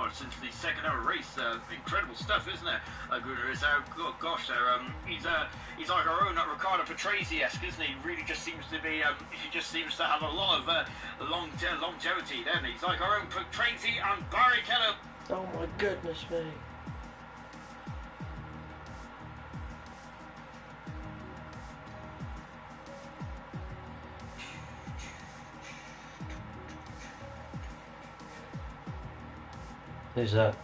start since the second hour race. Incredible stuff, isn't it? Gosh, he's like our own Riccardo Patrese-esque, isn't he? Really just seems to be, he just seems to have a lot of longevity, doesn't he? He's like our own Patrese and Barrichello. Oh my goodness me. Who's that?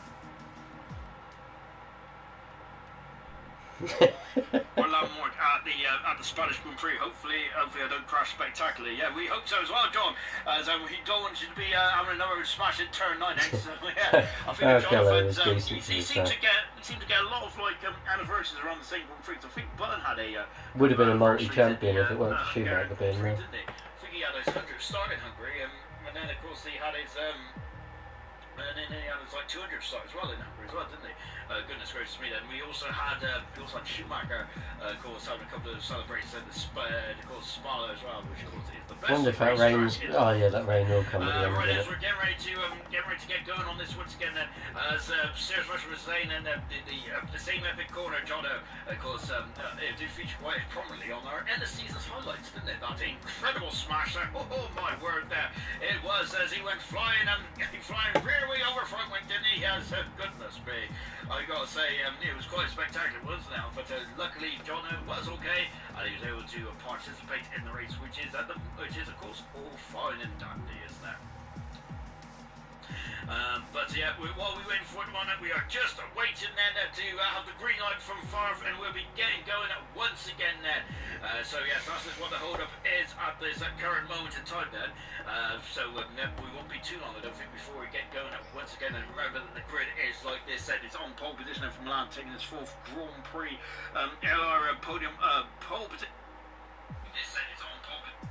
Well, more at the Spanish Grand Prix. Hopefully I don't crash spectacularly. Yeah, we hope so as well, John. As we don't want you to be having another smash in turn 9. So yeah, I think Jonathan's he seemed to get a lot of like anniversaries around the same Grand Prix. I think Button had a would have been a multi-champion if it weren't for Schumacher being there. Didn't he? I think he had his 100th start in Hungary, and then of course he had his and then he had his like 200 start as well in Hungary as well, didn't he? Goodness gracious me. Then we also had Schumacher, of course, having a couple of celebrations at of course Spa as well, which of course is the best. I wonder if that rain. Oh yeah, that rain will come at the end. Right, as we're getting ready to get going on this once again. Then, as Sarah Rush was saying, and the same epic corner, John, of course, it did feature quite prominently on our end of season's highlights, didn't it? That incredible smash there. Oh my word, there it was as he went flying rear way over front, didn't he? Yes, goodness me. I gotta say, it was quite spectacular, wasn't it? But luckily, John was okay, and he was able to participate in the race, which is of course all fine and dandy, isn't it? But yeah, while we wait for it, we are just waiting then to have the green light from Favre, and we'll be getting going once again then. So yes, that's just what the hold up is at this current moment in time then. So we won't be too long, I don't think, before we get going once again. And remember that the grid is like this, it's on pole position from Milan, taking his 4th Grand Prix ALR podium pole position. This set is on pole position.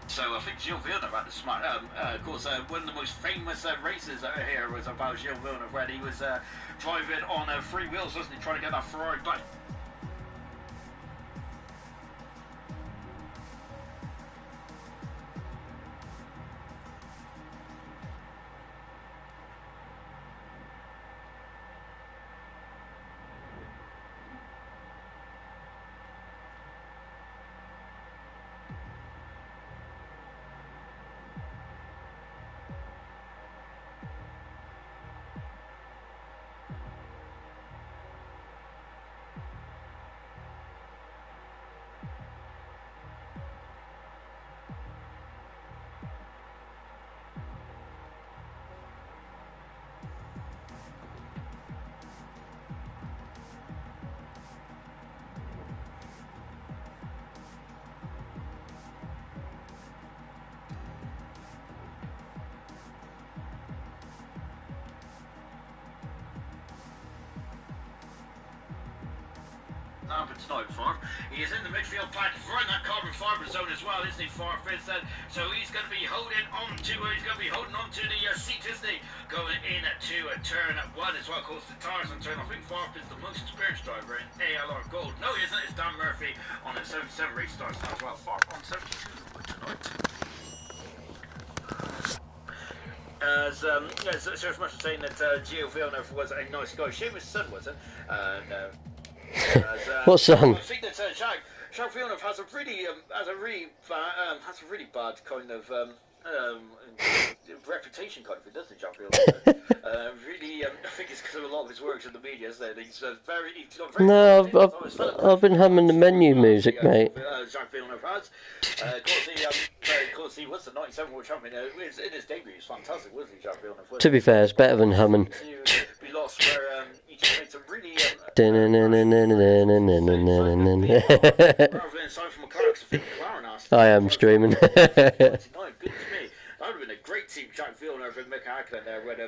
So I think Gilles Villeneuve had the smart. Of course, one of the most famous races here was about Gilles Villeneuve, where he was driving on 3 wheels, wasn't he, trying to get that Ferrari back. Tonight, Favre. He is in the midfield pack, right in that carbon fibre zone as well, isn't he, Favre? So he's going to be holding on to the seat, isn't he? Going in to turn 1 as well. Of course, the tyres on turn. I think Favre is the most experienced driver in ALR Gold. No, he isn't. It's Dan Murphy on a 77 race starts as well. Favre on 72 tonight. As Sheriff Mush was saying that Gilles Villeneuve was a nice guy. Seamus' son wasn't. What song? I think that Jacques Villeneuve has a really bad kind of reputation, kind of, doesn't he, Jacques Villeneuve? Really, I think it's because of a lot of his works in the media, isn't it? He's very. No, I've been humming the menu music, mate. Jacques Villeneuve has. Of course, he was the 97 World Champion. In his debut, he was fantastic, wasn't he, Jacques Villeneuve? To be fair, it's better than humming. We lost I am streaming.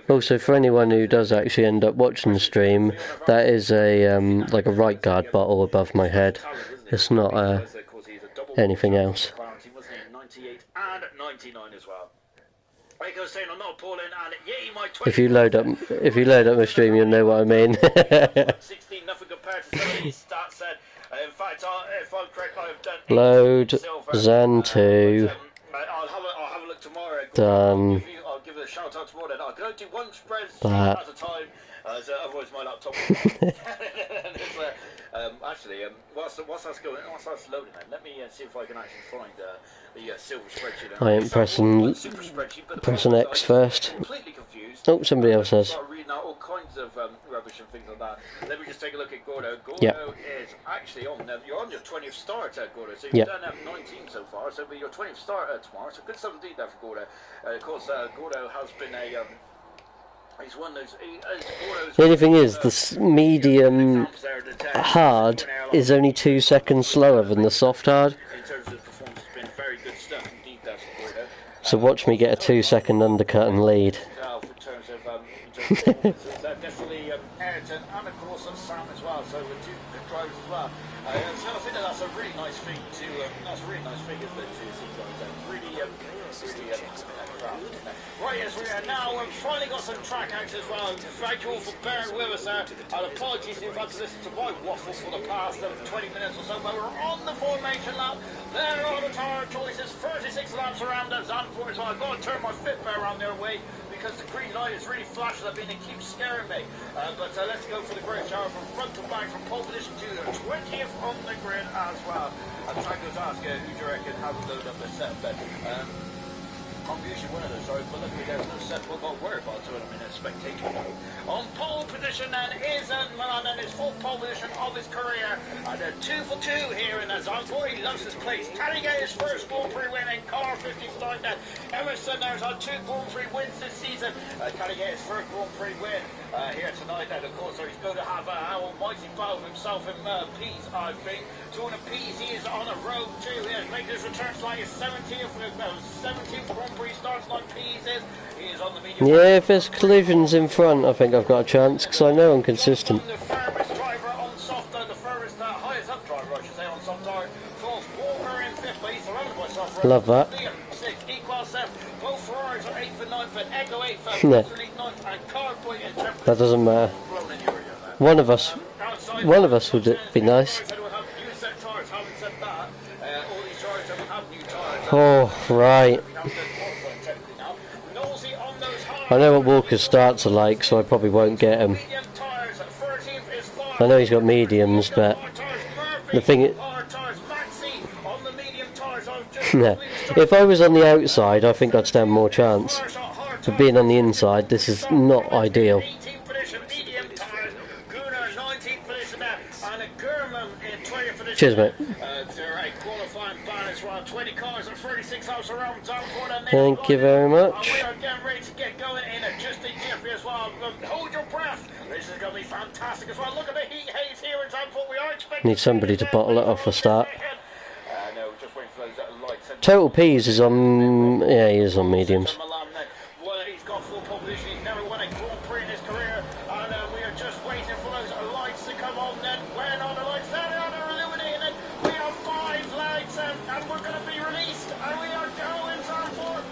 Also, for anyone who does actually end up watching the stream, that is a like a right guard bottle above my head. It's not anything else. If you load up my stream, you'll know what I mean. 16, nothing compared to some of these stats said. In fact, if I'm correct, I've done Load Zan2. I'll have a look tomorrow. Done. I'll give it a shout out tomorrow. I'll go do one spread That. at a time. Otherwise, my laptop. Actually, whilst that's loading, then let me see if I can actually find the silver spreadsheet. I am pressing X first. Completely confused. Oh, somebody else has. Start reading out all kinds of rubbish and things like that. Let me just take a look at Gordo. Gordo Yep. is actually on. You're on your 20th start, Gordo. So you've Yep. done 19 so far. So it'll be your 20th start tomorrow. So good stuff indeed there for Gordo. Of course, Gordo has been a. He's one of those. The only thing is, the medium hard is only 2 seconds slower than the soft hard. In terms of performance, it's been very good stuff indeed there for Gordo. So watch me get a 2-second undercut and lead. In terms of performance, definitely Ayrton and of course Sam as well. So the two good drivers as well. So I think that's a really nice thing to. That's a really nice thing, isn't it? To see guys. Really. Right, yes, we are now. We've finally got some track acts as well. Thank you all for bearing with us there. And apologies if you've had to listen to my waffle for the past 20 minutes or so. But we're on the formation lap. There are the tyre choices. 36 laps around at Zandvoort as well. I've got to turn my Fitbit around the other way because the green light is really flashing at me and it keeps scaring me. But let's go for the great shower from front to back, from pole position to the 20th on the grid as well. I'm trying to ask who do you reckon hasn't loaded up the set bed. I'm usually one of those, sorry, but luckily there's no set we've got to worry about, so I'm in a spectator mode. On pole position then is Milan and his full pole position of his career. And a 2 for 2 here in Zandvoort. He loves his place. Trying to get his first Grand Prix win in car 59 then. Emerson there's on 2 Grand Prix wins this season. Trying to get his first Grand Prix win here tonight then, of course. So he's going to have an almighty battle of himself in P's, I think. 2 P's, he is on a road too. He has made his return to like his 17th Grand Prix starts like P's is. He is on the medium. Yeah, if there's collisions in front, I think I've got a chance, because I know I'm consistent. The furthest driver on soft, the furthest highest up driver, I should say, on soft tire. Falls Walker in 5th place, surrounded by soft. Love that. Liam 6th, E-Class 7th. Both Ferraris are 8th and 9th, but Echo 8th, No. 9th, and Carboy in 10th. That doesn't matter. One of us would be nice. Oh, right. I know what Walker's starts are like, so I probably won't get him. I know he's got mediums, but the thing is... If I was on the outside, I think I'd stand more chance. But being on the inside, this is not ideal. Cheers, mate. Thank you very much. We are getting ready to get going in just a jiffy as well. Hold your breath. This is going to be fantastic as well. Look at the heat haze here in Zandvoort. We are expecting... Need somebody to bottle it off for start. No, we're just waiting for those lights. Total P's is on... Yeah, he is on mediums. He's got full pole position. He's never won a Grand Prix in his career. And we are just waiting for those lights to come on then. When are the lights? There they are. They're illuminated. We have 5 lights and we're going to be released. And we are going Zandvoort.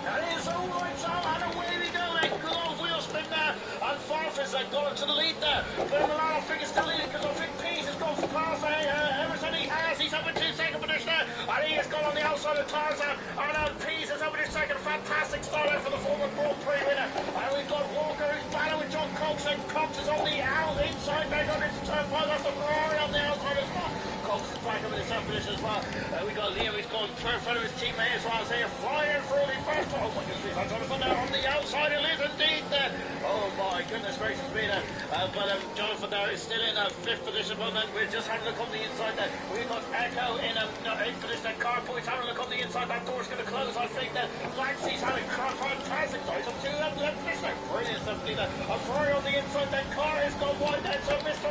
That is all lights out and away we go. A good old wheel spin there. And Farf has gone to the lead there. But Milan, I think, is still leading because I think Pease has gone for past Emerson. He's up in 2-second position there. And he has gone on the outside of Tarzan. And Pease is up in his second. Fantastic start out for the former Grand Prix winner. And we've got Walker who's battling with John Cox. And Cox is on the inside. They've got his turn 5. That's the Ferrari on the outside as well. Cox is back up in his second position as well. We've got Liam who's gone in front of his teammate as well. So they're flying through the first. Oh my goodness, I'm Jonathan there on the outside. It is indeed there. Oh my goodness gracious me there. But Jonathan there is still in 5th position. But then we're just having a look on the inside there. We've got Echo in 8th position. Carboy's having a look on the inside. That door's going to close, I think. Laxey's having fantastic start. So 2 left position. Brilliant stuff there. A Ferrari on the inside. Then Car has gone wide there. So Mr.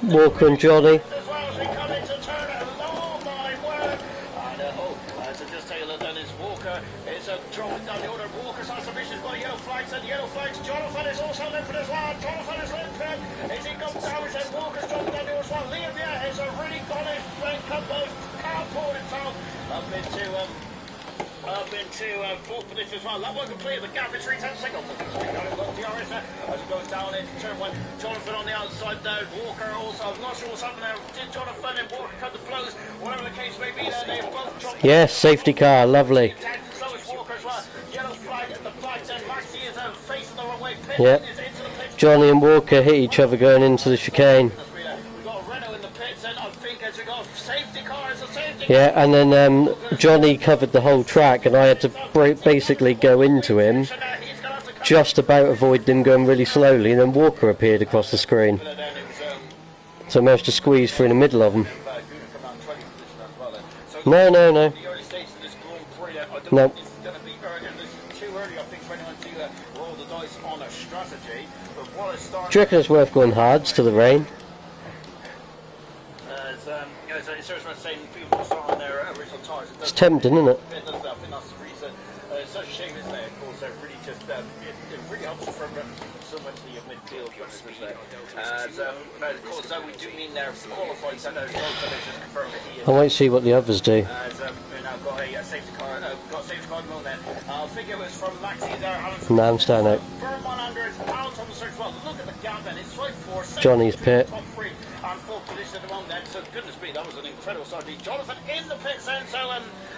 Walker and Johnny. So just take a look then, it's Walker. It's dropping down the order. Walker's on submission's got yellow flags and yellow flags. Jonathan is also limping as well. Jonathan is limping. As he comes down, and Walker's dropping down the order as well. Liam is a really got it. Can't pull himself up into fourth position as well. That one completed. The gap is 3 10 seconds. DRS as it goes down into turn 1. Jonathan on the outside there. Walker also. I'm not sure what's happening there. Did Jonathan and Walker cut the blows? Whatever the case may be, there they both dropped. Yes, safety car, lovely. So is Walker as well. Yellow flag at the flag. Then Maxi is facing the wrong way. Yep. Johnny and Walker hit each other going into the chicane. Yeah, and then Johnny covered the whole track, and I had to basically go into him, just about avoid them going really slowly, and then Walker appeared across the screen. So I managed to squeeze through in the middle of them. No. No. Do you reckon it's worth going hards to the rain? It's tempting, isn't it? It's such a shame, isn't it? Of course, it really helps you from so much of your midfield speed. Of course, we do mean they're qualified, so just confirm that he is. I might see what the others do. We've now got a safety car, at the moment then. I think it was from Maxi there. No, I'm staying out. Firm 100 pounds on the search. Well, look at the gap then. It's right for Johnny's pit. Top 3 and 4th position at the moment then. So goodness me, that was an incredible start. Jonathan in the pits then. So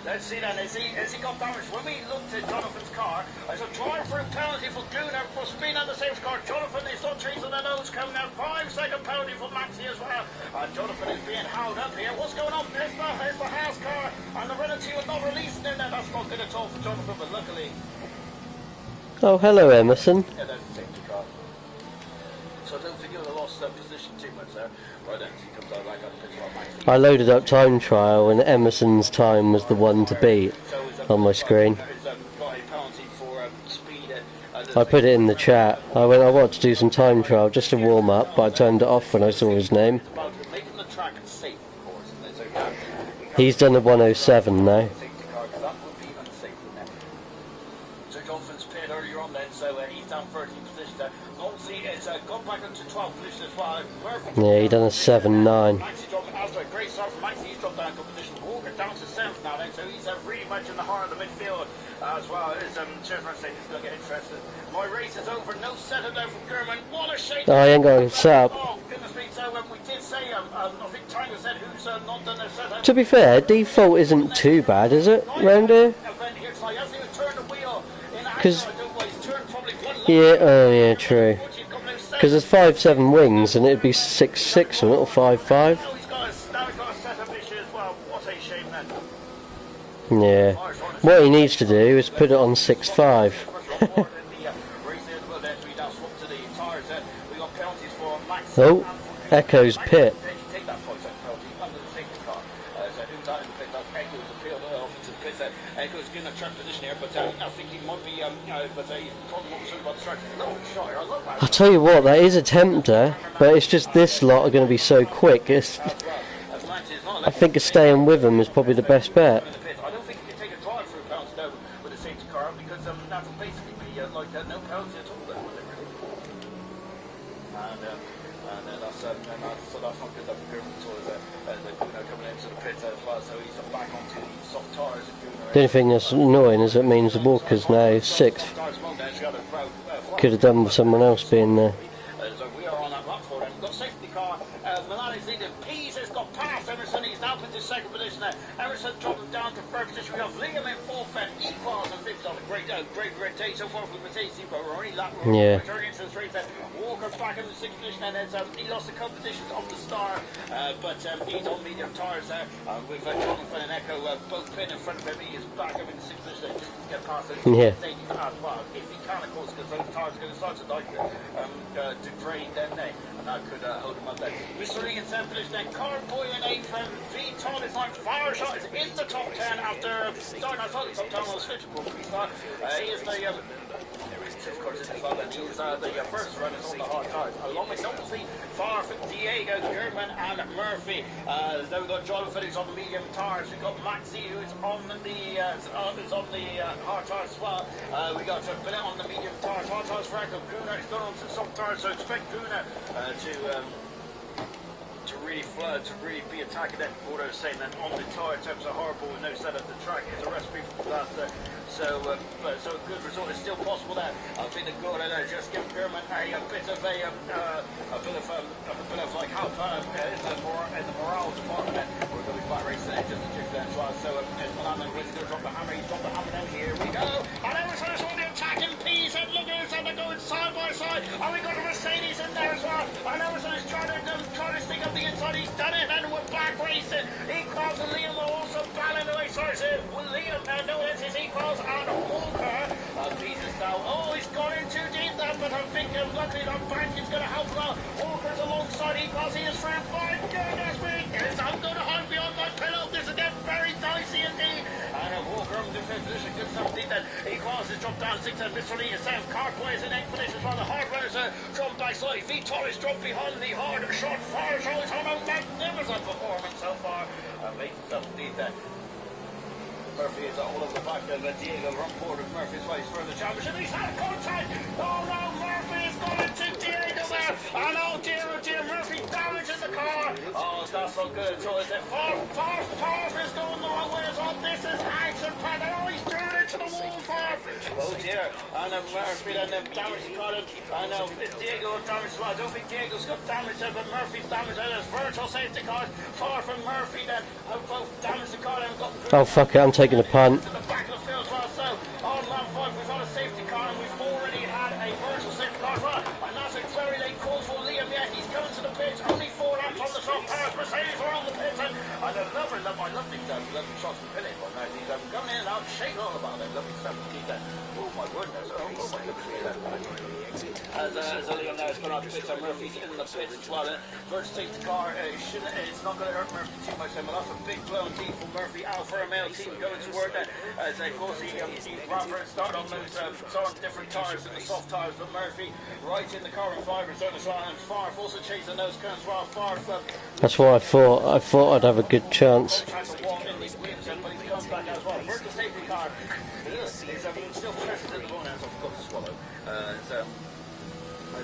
let's see then. Has he got damage? When we looked at Jonathan's car, I said drive-through penalty for Gunnar for speed on the safety car. Jonathan is not chasing the nose, coming out 5-second penalty for Maxi as well. And Jonathan is being held up here. What's going on? There's the Haas car, and the Renault team was not releasing him. That's not good at all for Jonathan, but luckily. Oh, hello, Emerson. Yeah, that's the safety car. So I don't think you'd have lost position too much there. Right then, he comes out back up the pitch while Maxi. I loaded up time trial, and Emerson's time was the one to beat on my screen. I put it in the chat. I wanted to do some time trial just to warm up, but I turned it off when I saw his name. He's done the 107 now. So Jonathan's paired earlier on then, so he's down 13 positions there. Obviously, it's gone back up to 12 positions as well. Yeah, he done a 7-9. Maxi dropped after a great start from Maxi. He's dropped down a couple positions. Walker down to 7th now then, so he's really much in the heart of the midfield as well. As Chairman saying he's going to get interested. My race is over. No setup there from Gurman. What a shame. Oh, I ain't got a setup. Oh, goodness me. So we did say, I think Tiger said who's not done their setup. To be fair, default isn't too bad, is it, round here? Because, yeah, oh yeah, true. Because there's 5-7 wings, and it'd be 6-6 or 5-5. Yeah. What he needs to do is put it on 6-5. Oh, Echo's pit. Echo's getting a track position here, but I think he might be, but he's probably not sure about the track. I'll tell you what, that is a tempter, but it's just this lot are going to be so quick. I think staying with them is probably the best bet. I don't think you can take a drive through penalty though with a safety car because that will basically be like no penalty at all then, would it really? And that's not good that for Gurman. So coming into the pit as well, so he's back onto the soft tyres. The only thing that's annoying is it means the Walker's now 6th. Could have done with someone else being there. So we are on that lap for him. We've got safety car. Milan is leading. Pease has got past Emerson. He's now into 2nd position there. Emerson dropping down to 3rd position. We have Liam in 4th and Equals and 5th on a great day so far for Mercedes, but we're only lap. We're turning into the 3rd then. Walker's back in the 6th position and he lost a couple positions off the start, but he's on medium tyres there with Jonathan and Echo both pin in front of him. He is back up in the 6th position. Just get past Yeah. As well, if he can, of course, because those tires are going to start to like degrade, then and that could hold him up there. Mr. Regan said finish then. Car Boy in 8th, V-Ton is like fire shot is in the top 10 after starting outside the top 10 on the switch. He is the of course, it's well, and he's the first runners on the hard tires, along with Nosey, Farf, Diego, German, and Murphy. Then we've got Jonathan, who's on the medium tires. We've got Maxi, who's on the hard tires as well. We got Billet on the medium tires. Hard tires for Echo. Kuna is going on to soft tires, so expect Kuna to really be attacking that. What I was saying, then on the tire, in terms of hardball with no set at the track, is a recipe for disaster. So a good result is still possible there. I think the good there just give German a bit of like help in the morale department. We're going to be back racing there just to check that as well. So Milan and Winston drop the hammer. He's dropped the hammer. Then here we go. And Arizona's all the attacking piece. And look at they're going side by side. And we got a Mercedes in there as well. And Arizona's trying to stick up the inside. He's done it, and we're back racing. Equals and Liam are also battling away. Sorry, Liam, no, it's his equals and Walker. Pieces now. Oh, he's gone in too deep there, but I think luckily that bank is going to help him out. Walker's alongside Equals. He is through. My goodness me. I'm going to hide behind my pillow. This is getting very dicey indeed. And Walker in the fifth position. Good stuff indeed then. Equals has dropped down 6th. Mr. Lee is 7th. Carboy is in 8th position as well. The hard runners dropped back slightly. V-Tor is dropped behind the hard short fire show. It's on a magnificent performance so far. Amazing stuff indeed then. Murphy is all over the back there. Diego run forward with Murphy's race for the championship. He's had contact. Oh no, Murphy is going into Diego there. And oh dear, Murphy damaging the car. Oh, that's not good. So is it Farf is going the wrong way as well. This is action packed. Oh, he's turned into the wall, Farf. Oh dear. And Murphy then damaged the car. And Diego damaged as well. I don't think Diego's got damage there, but Murphy's damaged. There's virtual safety cars. Farf and Murphy then have both damaged the car and got Oh fuck it, I'm taking a punt. to the back of the field as well. So on lap 5 we've had a safety car and we've already had a virtual safety car as well. And that's a very late call for Liam. Yeah, he's coming to the pitch. Only 4 laps on the soft tires. Mercedes are on the pitch. And I love lovely shots from Billy. But now he's coming in and out, shaking all about it. Lovely stuff indeed then. Oh my goodness. Oh my goodness. As Liam now has gone out the pits, and Murphy's in the pits as well. First safety car, it's not going to hurt Murphy too much. But that's a big blow indeed for Murphy. Alfa Romeo team going to work there. As of course he rather started on those on different tires than the soft tires, but Murphy right in the carbon fibre zone as well. And Farf also chasing those curves as well. Farf. That's what I thought. I thought I'd have a good chance. Trying to walk in these wins, but he comes back as well. Virtual safety car. He's still present at the moment, as I've got to swallow.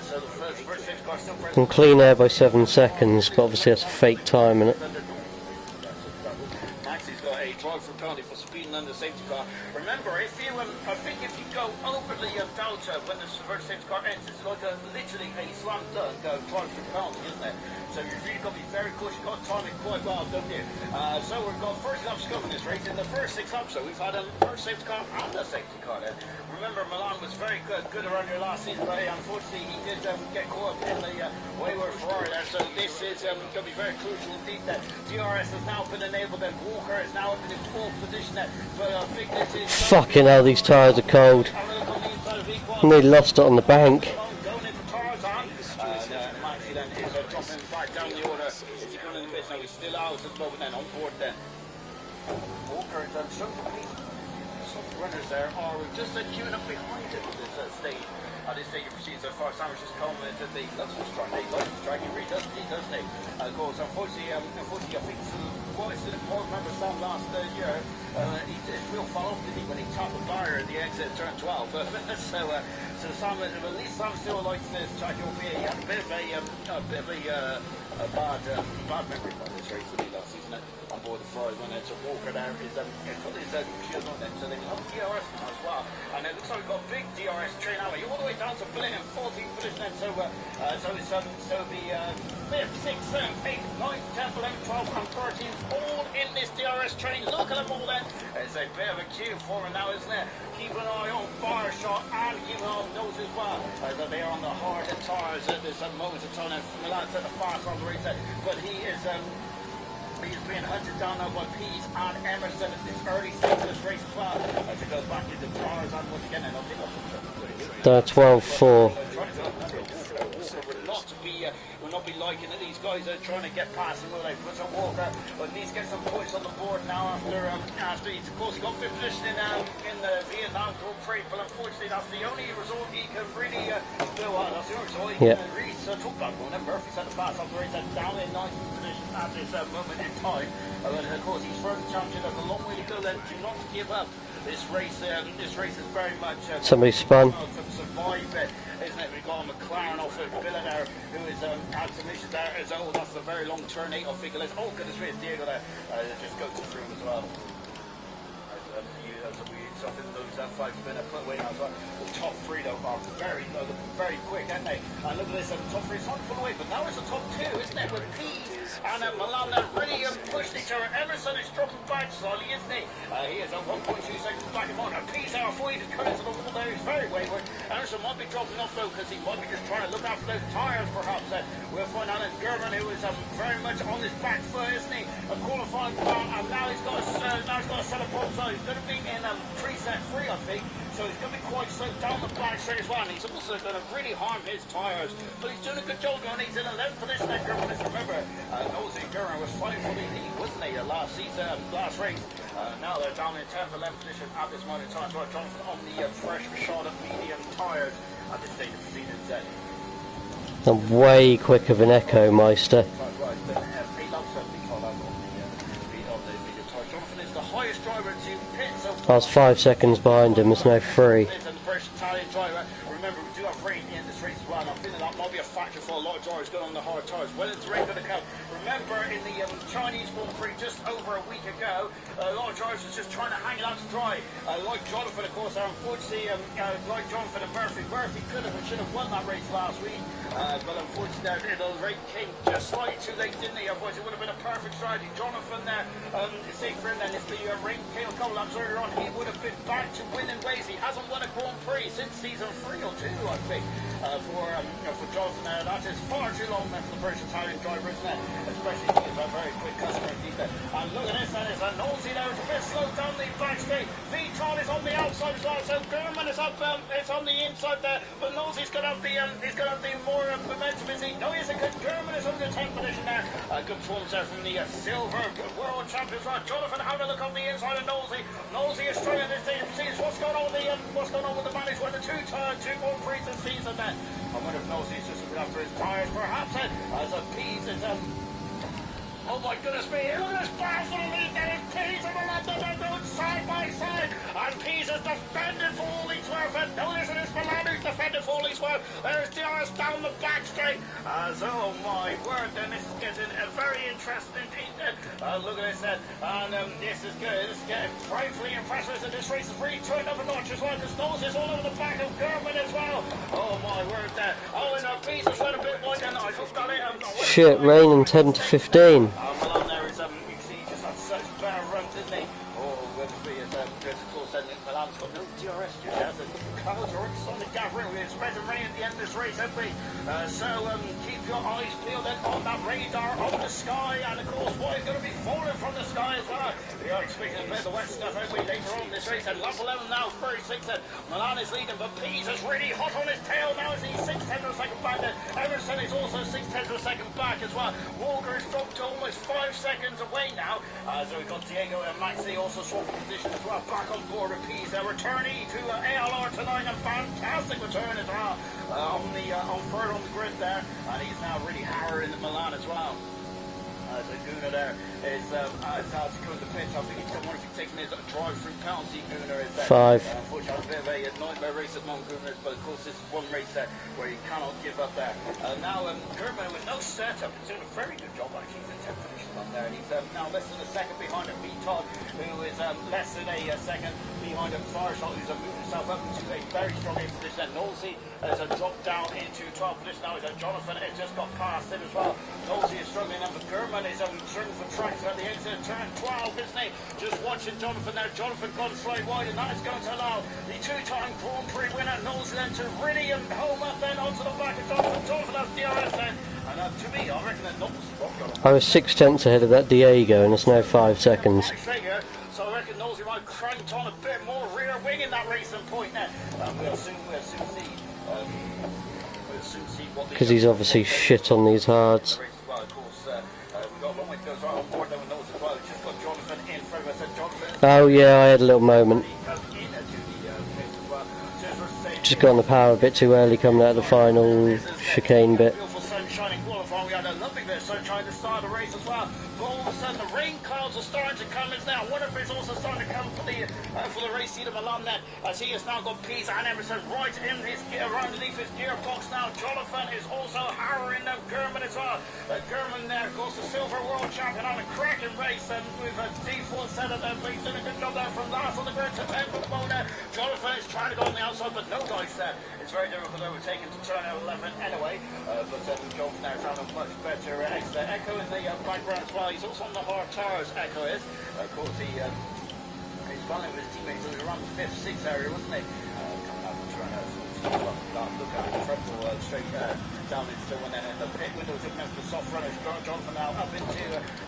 So the first safety car still present. I'm clean air by 7 seconds, but obviously that's a fake time, isn't it? Maxi's got a drive for penalty for speeding under the safety car. Remember, if you I think if you go overly delta when the first safety car ends, it's like literally a slam dunk drive for penalty, isn't it? So you've really got to be very cautious. You've got to time it quite well, don't you? So we've got first laps coming this race. In the first 6 laps, so we've had a first safety car and a safety car then. Remember, Milan was very good around here last season, but unfortunately he did get caught up in the wayward Ferrari there. So this is going to be very crucial indeed. That DRS has now been enabled, and Walker is now in the 12th position there. So I think this is Fucking hell, these tyres are cold. And they lost it on the bank. Maxi then is dropping back down the order. Is he going in the pits now? He's still out at the moment then on board then. Walker is some runners there are just queuing up behind him at this stage. At this stage of proceedings, so far Sandwich has come into the license strike. He really does, doesn't he? Of course, unfortunately, I think what is the important member Sam last year, he did real follow up, did he, when he tapped the barrier at the exit at turn 12. So Sam, at least Sam still likes this track. He had a bit of a bad memory by this race that he last season on board the Ferrari when it's a Walker there is put his shield on them, so they have DRS now as well. And it looks like we've got big DRS train alley all the way down to Blinn in 14th position then. So it's the 5th, 6th, 7th, 8th, 9th, 10th, 11th, 12th and 13th all in this DRS train. Look at them all then. It's a bit of a queue for him now, isn't it? Keep an eye on Fireshot and keep an eye on those as well. They are on the hard tires. There's a moment of time Milan's at the fast on the race there, but he is he's being hunted down now by Pease and Emerson at this early stage of this race as well. As it goes back into 12-4. Will not be liking it. These guys are trying to get past him, will they? But Walker, but needs to get some points on the board now after he's, of course, he got fifth position in the Vietnam Grand Prix, but unfortunately that's the only result he can really do. That's the only result he can really talk about. Well, then Murphy's had the pass off the race, down in 19th position at this moment in time. And of course, he's further championship. There's a long way to go. Then do not give up. This race is very much somebody spun. Survive it, isn't it? We've got a McLaren off of Villa there, who is had some issues there as well. That's a very long turn 8 off Figueres. Oh goodness me, it's Diego there. Just goes through as well. Something those 5-minute put away now as well. The top 3 though are very quick, aren't they? And look at this, the top 3 is not put away, but now it's the top 2, isn't it? With Pease and Milan that really pushed each other. Emerson is dropping back slightly, isn't he? He is at 1.2 seconds back in on. Pease out for you to cut into the wall there. He's very wayward. Emerson might be dropping off though, because he might be just trying to look after those tyres perhaps. We'll find out that German, who is very much on his back foot, isn't he? A qualifying car, and now he's got a set of bombs. So he's going to be in preset 3, I think. So he's going to be quite slow down the back straight as well. And he's also going to really harm his tyres. But he's doing a good job going. He's in 11th position there, German. Remember, Nosey German was fighting for the lead, wasn't he, last season, last race. Now they're down in 10th, 11th position at this moment in time. So Jonathan on the fresh Rashada medium tyres at this stage of the season. I'm way quicker than Echo Meister. Highest driver to pit so I was 5 seconds behind him, it's now 3. And the first Italian driver. Remember, we do have rain in this race as well, and I'm feeling that might be a factor for a lot of drivers going on the hard tyres. When it's rain going to come. Remember, in the Chinese Grand Prix just over a week ago, a lot of drivers were just trying to hang it out to dry. Like Jonathan, of course, unfortunately, like Jonathan and Murphy could have and should have won that race last week. But unfortunately, the rain came just slightly too late, didn't he? Otherwise, it would have been a perfect strategy. Jonathan there, safer, and then if the rain came a couple laps earlier on, he would have been back to winning race. He hasn't won a Grand Prix since season 3 or 2, I think, for Jonathan there. That is far too long then for the first Italian driver, isn't it? Especially if he's a very quick customer indeed there. And look at this, that is a nosy there. It's a bit slow down the back straight. Vitron is on the outside as well, so German is up, it's on the inside there, but Nosy's got to have the more momentum, is he? No, he isn't good. German is on the 10th position there. Good performance there from the silver world champions. Jonathan having a look on the inside of Nosy. Nosy is struggling this season. See what's going on with the management with the two Grand Prix this season then. I wonder if Nosy's just looking after his tyres perhaps as a piece is oh my goodness me, look at this battle for the lead. There is Pease and Milan, they're going side by side. And Pease is defending for all he's worth. And notice it is Milan who's defending for all he's worth. There's DRS down the back straight. Oh my word, then this is getting very interesting indeed. Look at this then. And this is good. This is getting frightfully impressive. And this race is really turned up a notch as well. Because Nose is all over the back of German as well. Oh my word there. Oh, and Pease has went a bit wide. And I just got it. Shit, raining 10 to 15. Milan there is, you can see he just had such better runs, didn't he? Oh, of course, Milan's got no DRS just yet. The clouds are on the gathering. We're expecting rain at the end of this race, haven't we? So keep your eyes peeled on that radar on the sky. And of course, what is going to be falling from the sky as well? We are expecting a bit of the wet stuff, haven't we, later on in this race. And lap 11 now, 36. Milan is leading, but Pease is really hot on his tail now as he's 6/10 of a second back. Emerson is also 6/10 of a second back as well. Walker has dropped to almost 5 seconds away now. So we've got Diego and Maxi also swapping position as well. Back on board with Pease. They're returning to ALR tonight. A fantastic return as well on third on the grid there. And he's now really hammering the Milan as well. So Gunnar there is hard to go in the pitch. I think he's wonder if he's taking his drive-through penalty. Gunnar is there. 5. Unfortunately, a bit of a nightmare race at Gunnar, but of course this is one race there where you cannot give up there. Now German with no setup is doing a very good job actually. He's in 10th position on there, and he's now less than a second behind him. Todd, who is less than a second behind him. Fireshot, who's moving himself up into a very strong 8th position. Nosey has dropped down into 12th position now. Jonathan has just got past him as well. Nosey is struggling up, but German is struggling for tracks at the exit of turn 12, isn't he? Just watching Jonathan now. Jonathan got slightly wide, and that is going to allow the 2-time Grand Prix winner Nosey then to really home up then onto the back of Jonathan. Jonathan has DRS then. And to me, I reckon that Nosey... I was 6/10 ahead of that Diego, and it's now 5 seconds. So I reckon Nosey might have cranked on a bit more rear wing in that race racing point now. We'll soon see. We'll soon see what the... Because he's obviously shit on these hards. Well, of course, we've got a long way to go. So on board, no one knows as well. Just got Jonathan in front of us. And Jonathan... Oh yeah, I had a little moment. Just got on the power a bit too early coming out of the final chicane bit. Beautiful sunshine qualifying. We had a lovely bit of sunshine at the start of the race as well. But all of a sudden, the rain clouds are starting to come. It's now. I wonder if it's also starting to come for the race seat of Milan then, as he has now got Pease and Emerson right in his right underneath his gearbox now. Jonathan is also harrowing now German as well. German there goes the silver world champion on a cracking race and with a D4 setup. He's doing a good job there from last on the grid to 10 for the moment. Jonathan is trying to go on the outside, but no dice there. It's very difficult overtaking to turn out 11 anyway. But Jonathan now found a much better extra Echo in the background as well. He's also on the hard tires. Echo is, of course, he's running with his teammates. So he was around the 5th, 6th area, wasn't he? Coming out the turn out. Look at the front wall straight down into and then the pit windows open up for the soft runners. Jonathan now up into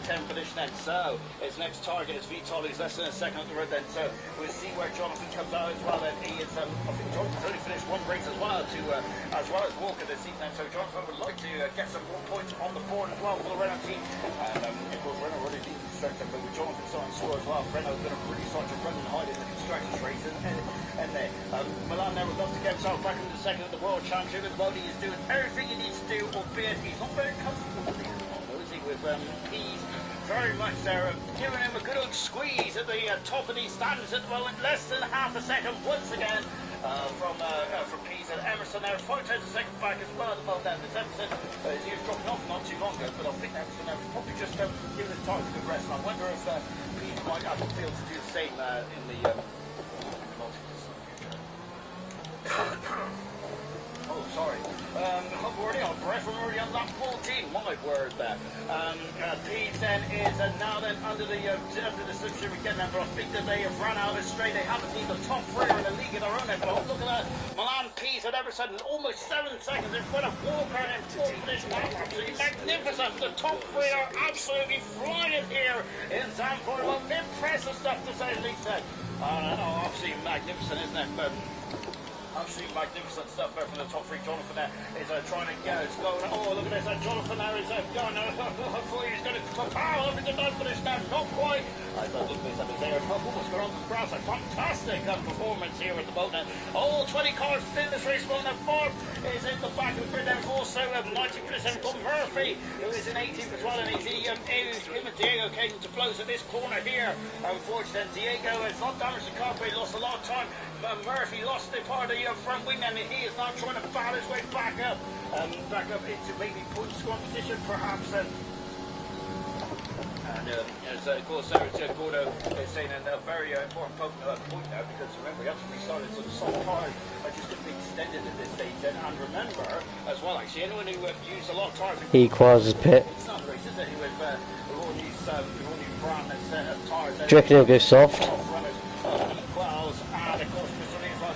10th position then. So his next target is Vital. He's less than a second on the road then. So we'll see where Jonathan comes out as well. Then he is, I think Jonathan's only finished one race as well as Walker this season. So Jonathan would like to get some more points on the board as well for the Renault team. And of course Renault already needs to strengthen, but with Jonathan starting to score as well, Renault's going to really start to run and hide in the constructors race. And there, Milan there would love to get himself back into the second of the World Championship. At the moment, he is doing everything he needs to do, albeit he's not very comfortable with these is he? With Pease very much there, giving him a good old squeeze at the top of these stands at the moment. Less than half a second once again from Pease and Emerson there. 5 tenths a second back as well at the moment. There's Emerson, he was dropping off not too long ago, but I think Emerson there was probably just giving his time to good rest. And I wonder if Pease might have to feel to do the same in the oh, sorry. I'm already on breath. I'm already on lap 14. My word there. Pete then is now then under the slipstream again. But I think that they have run out of straight. They haven't seen the top three in the league of their own. But look at that. Milan, Pete, and Emerson almost 7 seconds in front of Walker and fourth position. Absolutely magnificent. The top three are absolutely flying here in Zandvoort. Well, impressive stuff to say the least then. Absolutely magnificent, isn't it? Absolutely magnificent stuff there from the top three. Jonathan there is trying to go. It's going. Oh, look at this. Jonathan there is going. Hopefully he's going to power up into ninth finish now. Not quite. I thought, look at this. Up there. Almost got on the grass. A fantastic performance here at the moment. All 20 cars in this race. Well, now fourth is in the back of the grid. There's also 19% from Murphy, who is in 18th as well. And him and Diego came to blows at this corner here. Unfortunately, Diego has not damaged the car, but he lost a lot of time. Murphy lost the part of the front wing, and he is now trying to battle his way back up into maybe point score position, perhaps. And as of course, Gordo is saying a very important point now, because remember, we actually started so the soft tires are just going to be extended at this stage. And remember, as well, actually, anyone who used a lot of tires, Equals pit. it's not race, is it? With all these brand tires. Do you reckon he'll go soft?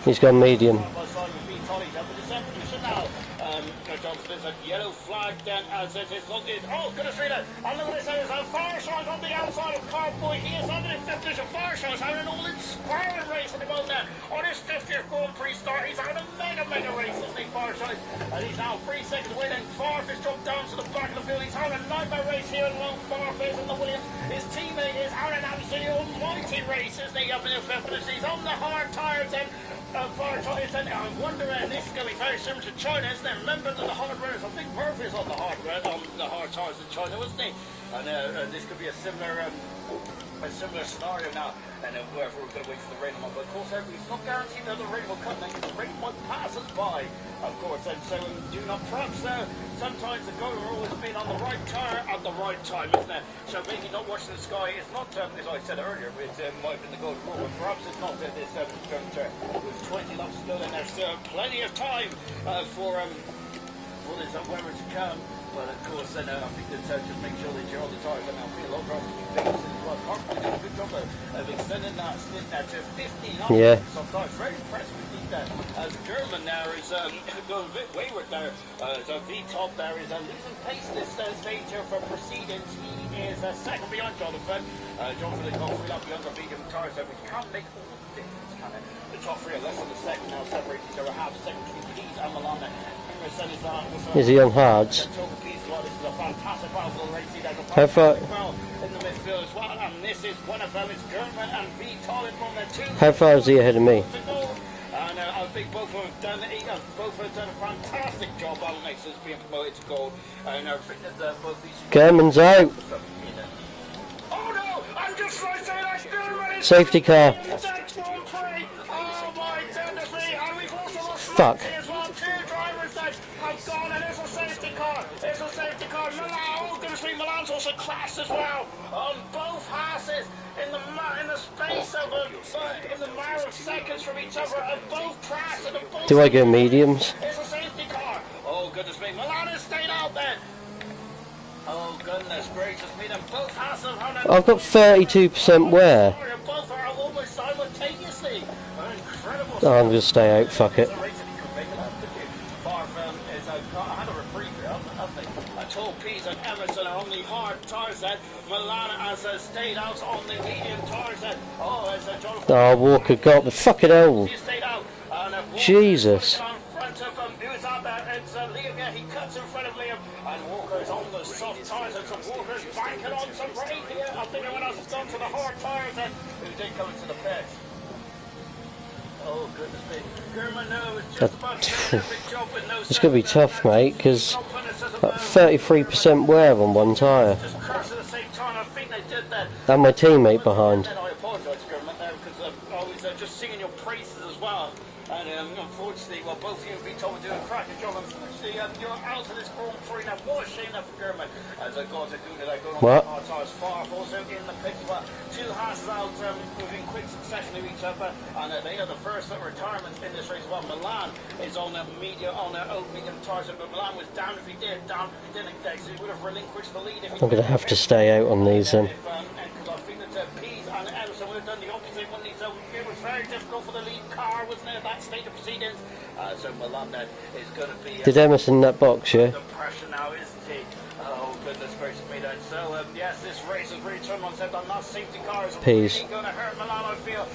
He's gone medium. There's a yellow flag then as it is looked in. Oh, goodness me, and look at this, there's a Fireshine on the outside of Carboy. He is under the 50th of Fireshine's having an all-inspiring race at the moment now. On his 50th Grand Prix start, he's having a mega race, isn't he, Fireshine? And he's now 3 seconds away, then Farf has dropped down to the back of the field. He's having a nightmare race here along Farf is in the Williams. His teammate is having an absolutely almighty race, isn't he, up in the 5th position. He's on the hard tires and and I'm wondering, this is going to be very similar to China, isn't it? Remember that the hard runners, I think Murphy's on the hard tires in China, wasn't he? And this could be a similar scenario now. And we're going to wait for the rain. But of course, it's not guaranteed that the rain will come. The rain might pass us by, of course. And so do not, perhaps sometimes the golden rule has been on the right tire at the right time, isn't it? So maybe not watching the sky is not, as I said earlier, it might have been the golden rule. But perhaps it's not this juncture. With 20 laps still, and there's still plenty of time for this weather to come. Well, of course, then I think that just make sure that you're on the tires. And I feel a lot of drivers will be famous as well. Carpenter did a good job of extending that stint now to 15 laps. Yeah. Sometimes very impressive indeed that. As German now is going a bit wayward there. So V-Top there is losing pace this stage here for proceedings. He is second behind Jonathan. Jonathan has got 3 laps behind the medium tires, so we can't make all the difference, can it? The top 3 are less than a second now, separated each other half a second between Keys and Milan. Is he on hards? How far? How far is he ahead of me? And I think both of them have done a fantastic job. Alan Mason is being promoted to gold. And I think that both these. German's out. Oh no! I'm just right there. That German is. Safety car. Oh my goodness me! And we've also lost Fuck. as well. 2 drivers that have gone, and there's a safety car. There's a safety car. Milan, oh goodness me! Milan's also crashed as well on both Hasses. In the space of in the matter of seconds from each other, and both crashed and both. Do I go mediums? It's a safety car. Oh goodness me, Milan has stayed out then. Oh goodness gracious me, them both Hassel. I've got 32% wear. Both are almost simultaneously. Incredible. Oh, I'm gonna stay out. Fuck it. Peas and Emerson are on the hard tires then. Milan has stayed out on the medium tires then. Oh, as Jonathan. Oh, Walker got the fucking hell. Jesus. Who's out there? It's Liam. Yeah, he cuts in front of Liam, and Walker's on the soft tires, and so Walker's banking on some rain here. I think everyone else has gone to the hard tires, and who did come into the pits. Oh goodness me. German knows just about to do a big job with no. It's gonna be tough, mate, because 33% wear on one tyre. Just crashed at the same time. I think they did that. And my teammate behind. I apologise, German, there because I was just singing your praises as well. And unfortunately, well, both of you have been told to do a cracking job. Unfortunately, you're out of this Grand Prix now. What a shame that for German. As I got to do that, going on the tires far. Also in the pits, but 2 Hasses out within quick succession of each other. And they are the first retirement in this race. Well, Milan is on old medium tires, but Milan was down if he didn't, so he would have relinquished the lead. I'm going to have to stay out on these then. Because I think that Pease and Emerson would have done the opposite, wouldn't he? So it was very difficult for the lead car, wasn't it, that state of proceedings? So Milan then is going to be. Did Emerson in that box, yeah? The pressure now, isn't he? Oh, goodness gracious me then. So, yes, this race has really turned on its head. That safety car is really going to hurt Milan, I feel.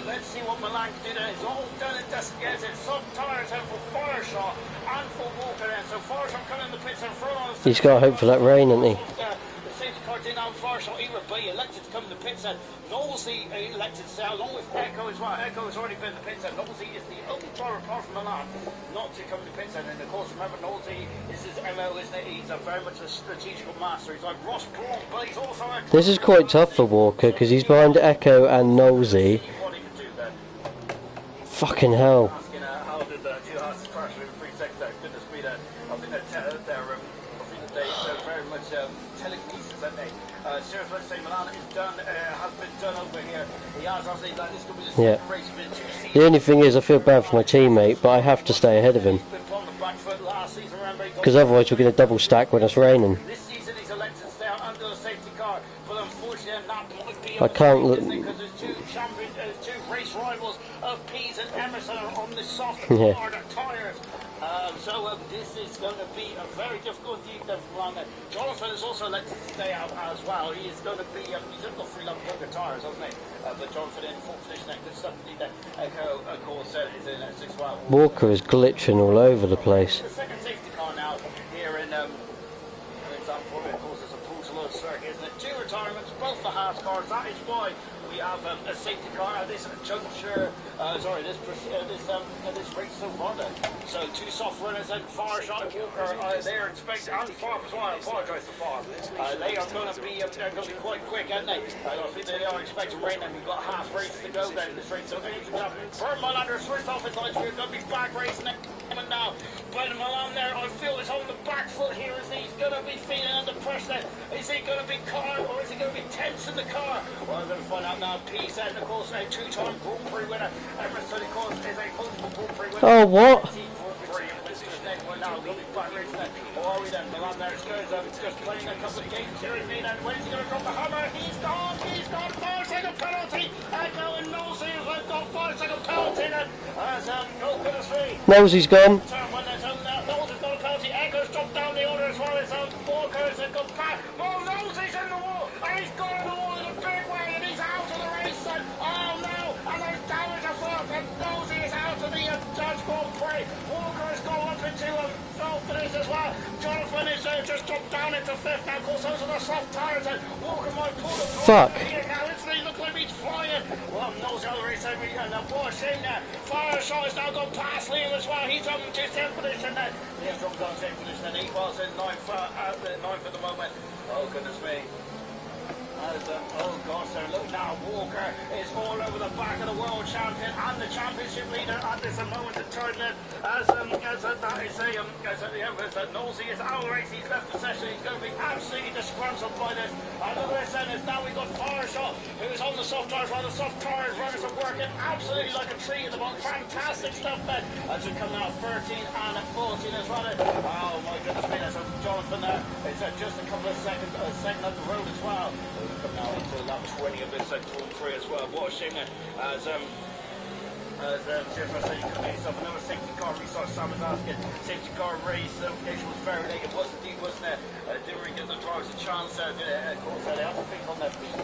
Let's see what Milan can do then. It's all done and dusted. Yes, it's some tires out for Fireshaw and for Walker then. So Fireshaw coming in the pits and front on. He's got to hope for that rain, hasn't he? The safety car did out Fireshaw. He would be elected to come in the pits and Knowlesy elected to stay along with Echo as well. Echo has already been in the pits and Knowlesy is the only driver apart from Milan not to come in the pits and of course remember Knowlesy is his MO, isn't it? He's very much a strategical master. He's like Ross Braun, but he's also a... This is quite tough for Walker because he's behind Echo and Knowlesy. Fucking hell. Asking how did the 2 Hasses crash in 3 seconds there? Goodness me, I think that they're very much telekinesis, aren't they? Seriously, let's say Milan is done, has been done over here. He has, hasn't he? Like, this could be the second race of the 2 seasons. The only thing is I feel bad for my teammate, but I have to stay ahead of him. He's been put on the back foot last season, remember? Because otherwise we're going to double stack when it's raining. This season he's elected to stay out under the safety car, but unfortunately that might be I can't look. Because there's 2 race rivals of Pease and Emerson are on the soft harder tyres. So this is going to be a very difficult deep for Milan. Jonathan is also elected to stay out as well. He is going to be, he's got 3 lap longer tyres, hasn't he? But Jonathan in 4th position, that good stuff. Echo, of course, is in 6th well. Walker is glitching all over the place. The second safety car now here in, for example, of course, it's a brutal circuit, isn't it? 2 retirements, both the Haas cars. That is why we have a safety car at this juncture. This race so far then. So 2 soft runners and Fireshaw and Walker, they're expecting, and Farb as well, I apologise to Farb. They are going to be quite quick, aren't they? I don't think they are expecting rain, and we've got half race to go then in this race. So anything can happen. Milan switched off his lights, we're going to be back racing it now. But Milan there, I feel is on the back foot here. He's going to be feeling under pressure. Is he going to be calm or is he going to be tense in the car? Well, I'm going to find out now. Peace and of course a 2-time Grand Prix winner. Emerson, of course, is a multiple Grand Prix winner. Oh, what? Now we'll be back racing it. Or are we then? Milan there is just playing a couple of games here in Milan. When is he going to drop the hammer? He's gone. 5-second penalty. Echo and Knowlesy have got 5-second penalty then. As goodness me. Knowlesy's gone. Knowlesy's got a penalty. Jonathan is just dropped down into fifth now. Of course, those are the soft tires. And Walker might pull the Fuck. here now. Literally look like he's flying. Well, no gallery said we and Bush in there. Fireshot has now gone past Liam as well. He's on just 10th position then. Liam's dropped down 10th position and he was in 9th at the moment. Oh, goodness me. Oh gosh, so look now, Walker is all over the back of the world champion and the championship leader at this moment in time. As Nosey is out of race, he's left the session, he's going to be absolutely disgruntled by this. And look at this then, now we've got Fireshot, who's on the soft tires, while the soft tires runners are working absolutely like a tree at the moment. Fantastic stuff then. As we come now 13 and 14 as well. Oh my goodness me, there's Jonathan there. It's just a couple of seconds up the road as well. Come now into lap 20 of this Tour 3 as well. What a shame then, as Jeff was saying, he could make himself another safety car restart. Sam was asking, safety car race, it was very late, it was indeed, wasn't it? Didn't really give the drivers a chance, of course, they have to think on their feet.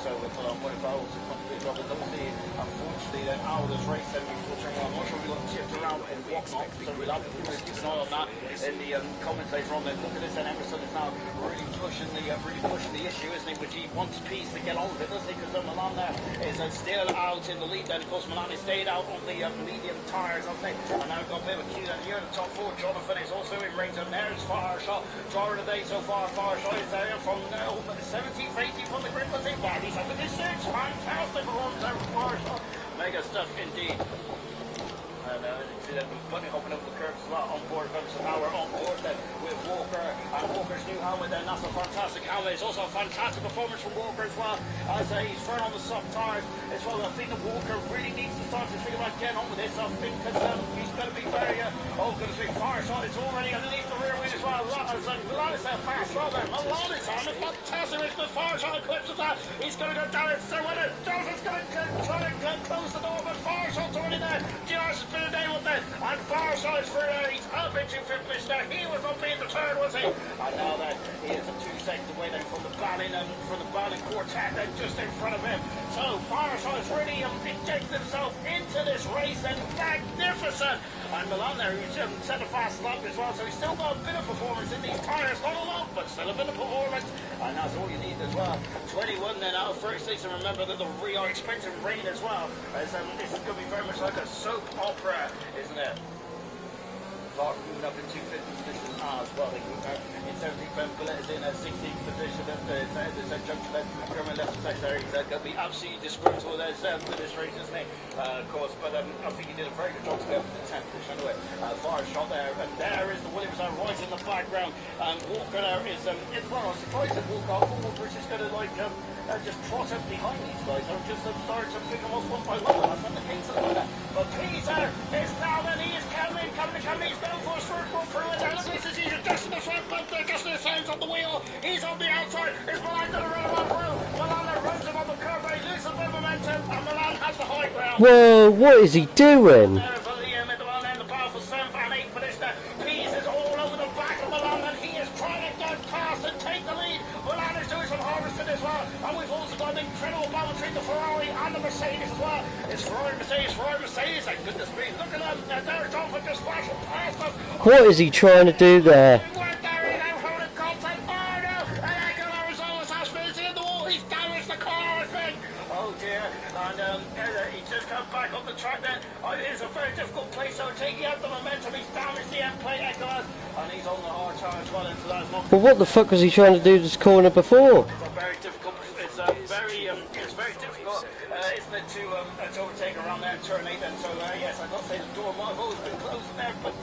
So we're put on one of those, unfortunately, then out of this race, then unfortunately, I'm not sure we got tipped around and whatnot, so we'll have to keep an eye on that in the commentator on there. Look at this, and Emerson is now really pushing the issue, isn't he? Which he wants Pease to get on with it, doesn't he? Because Milan there is still out in the lead. Then, of course, Milan has stayed out on the medium tyres, hasn't he? And now we've got a bit of a queue down here in the top four. Jonathan is also in range, and there's Fireshot. Driver of the day so far. Fireshot is there from 17th, 18th on the grid, was he? But he's up in his 6. Fantastic performance there from Fireshot. Mega stuff indeed. And you see that bunny hopping over the curves as well on board. So now we're on board then with Walker and Walker's new helmet. Then that's a fantastic helmet. It's also a fantastic performance from Walker as well. As he's firm on the soft tires as well. I think that Walker really needs to start to think about getting on with this. I think because he's going to be very going to be Fireshot. It's already underneath the rear wing as well. Milan is there fast well there. Milan is on it. Fantastic. It's the Fireshot eclipses that. He's going to go down it. So when it Jonathan's going to try to close the door, but Fireshot's already there. Giannis has been a day with it. And Fireshot's for he's up into 5th position there. He was up in the turn, was he? And now then he is 2 seconds away then from the Ballin quartet then just in front of him. So Fireshot has really injected himself into this race and magnificent. And Milan there, who's set a fast lap as well, so he's still got a bit of performance in these tyres, not a lot, but still a bit of performance, and that's all you need as well. 21 then out of 36, and remember that we are expecting rain as well, as this is going to be very much like a soap opera, isn't it? Clark moving up into 5th position as well. They move out in 17th, Ben Bullet is in 16th position at the junction then. German left secretary, he's going to be absolutely disgruntled with this race, isn't he? Of course, but I think he did a very good job to go up to the 10th position anyway. Fireshot there, and there is the Williams right in the background. And Walker there is, well, I'm surprised that Walker's just going to just trot up behind these guys, or just start to pick them off one by one. That's not the case at the moment. But Peter is now, and he is coming, he's going for a circle through it. And this is he's adjusting the front bumper, adjusting his hands on the wheel. He's on the outside. Is Milan going to run him on through? Milan runs him on the curve, he loses a bit of momentum, and Milan has the high ground. Whoa, what is he doing? The powerful 7th and 8th position. Pease is all over the back of Milan, and he is trying to get past and take the lead. Milan is doing some harvesting as well, and we've also got an incredible battle between the Ferrari and the Mercedes as well. It's Ferrari, Mercedes, and goodness me, look at them, there's Jonathan just flashing past us. What is he trying to do there? Oh dear, and he just comes back up the track then. It's a very difficult place, so taking out the momentum, he's damaged the end plate, Echoes, and he's on the hard tire as well, into that. Well, what the fuck was he trying to do this corner before? It's very difficult, isn't it, to overtake around there in turn 8 then, so yes, I've got to say the door might have always been closed there, but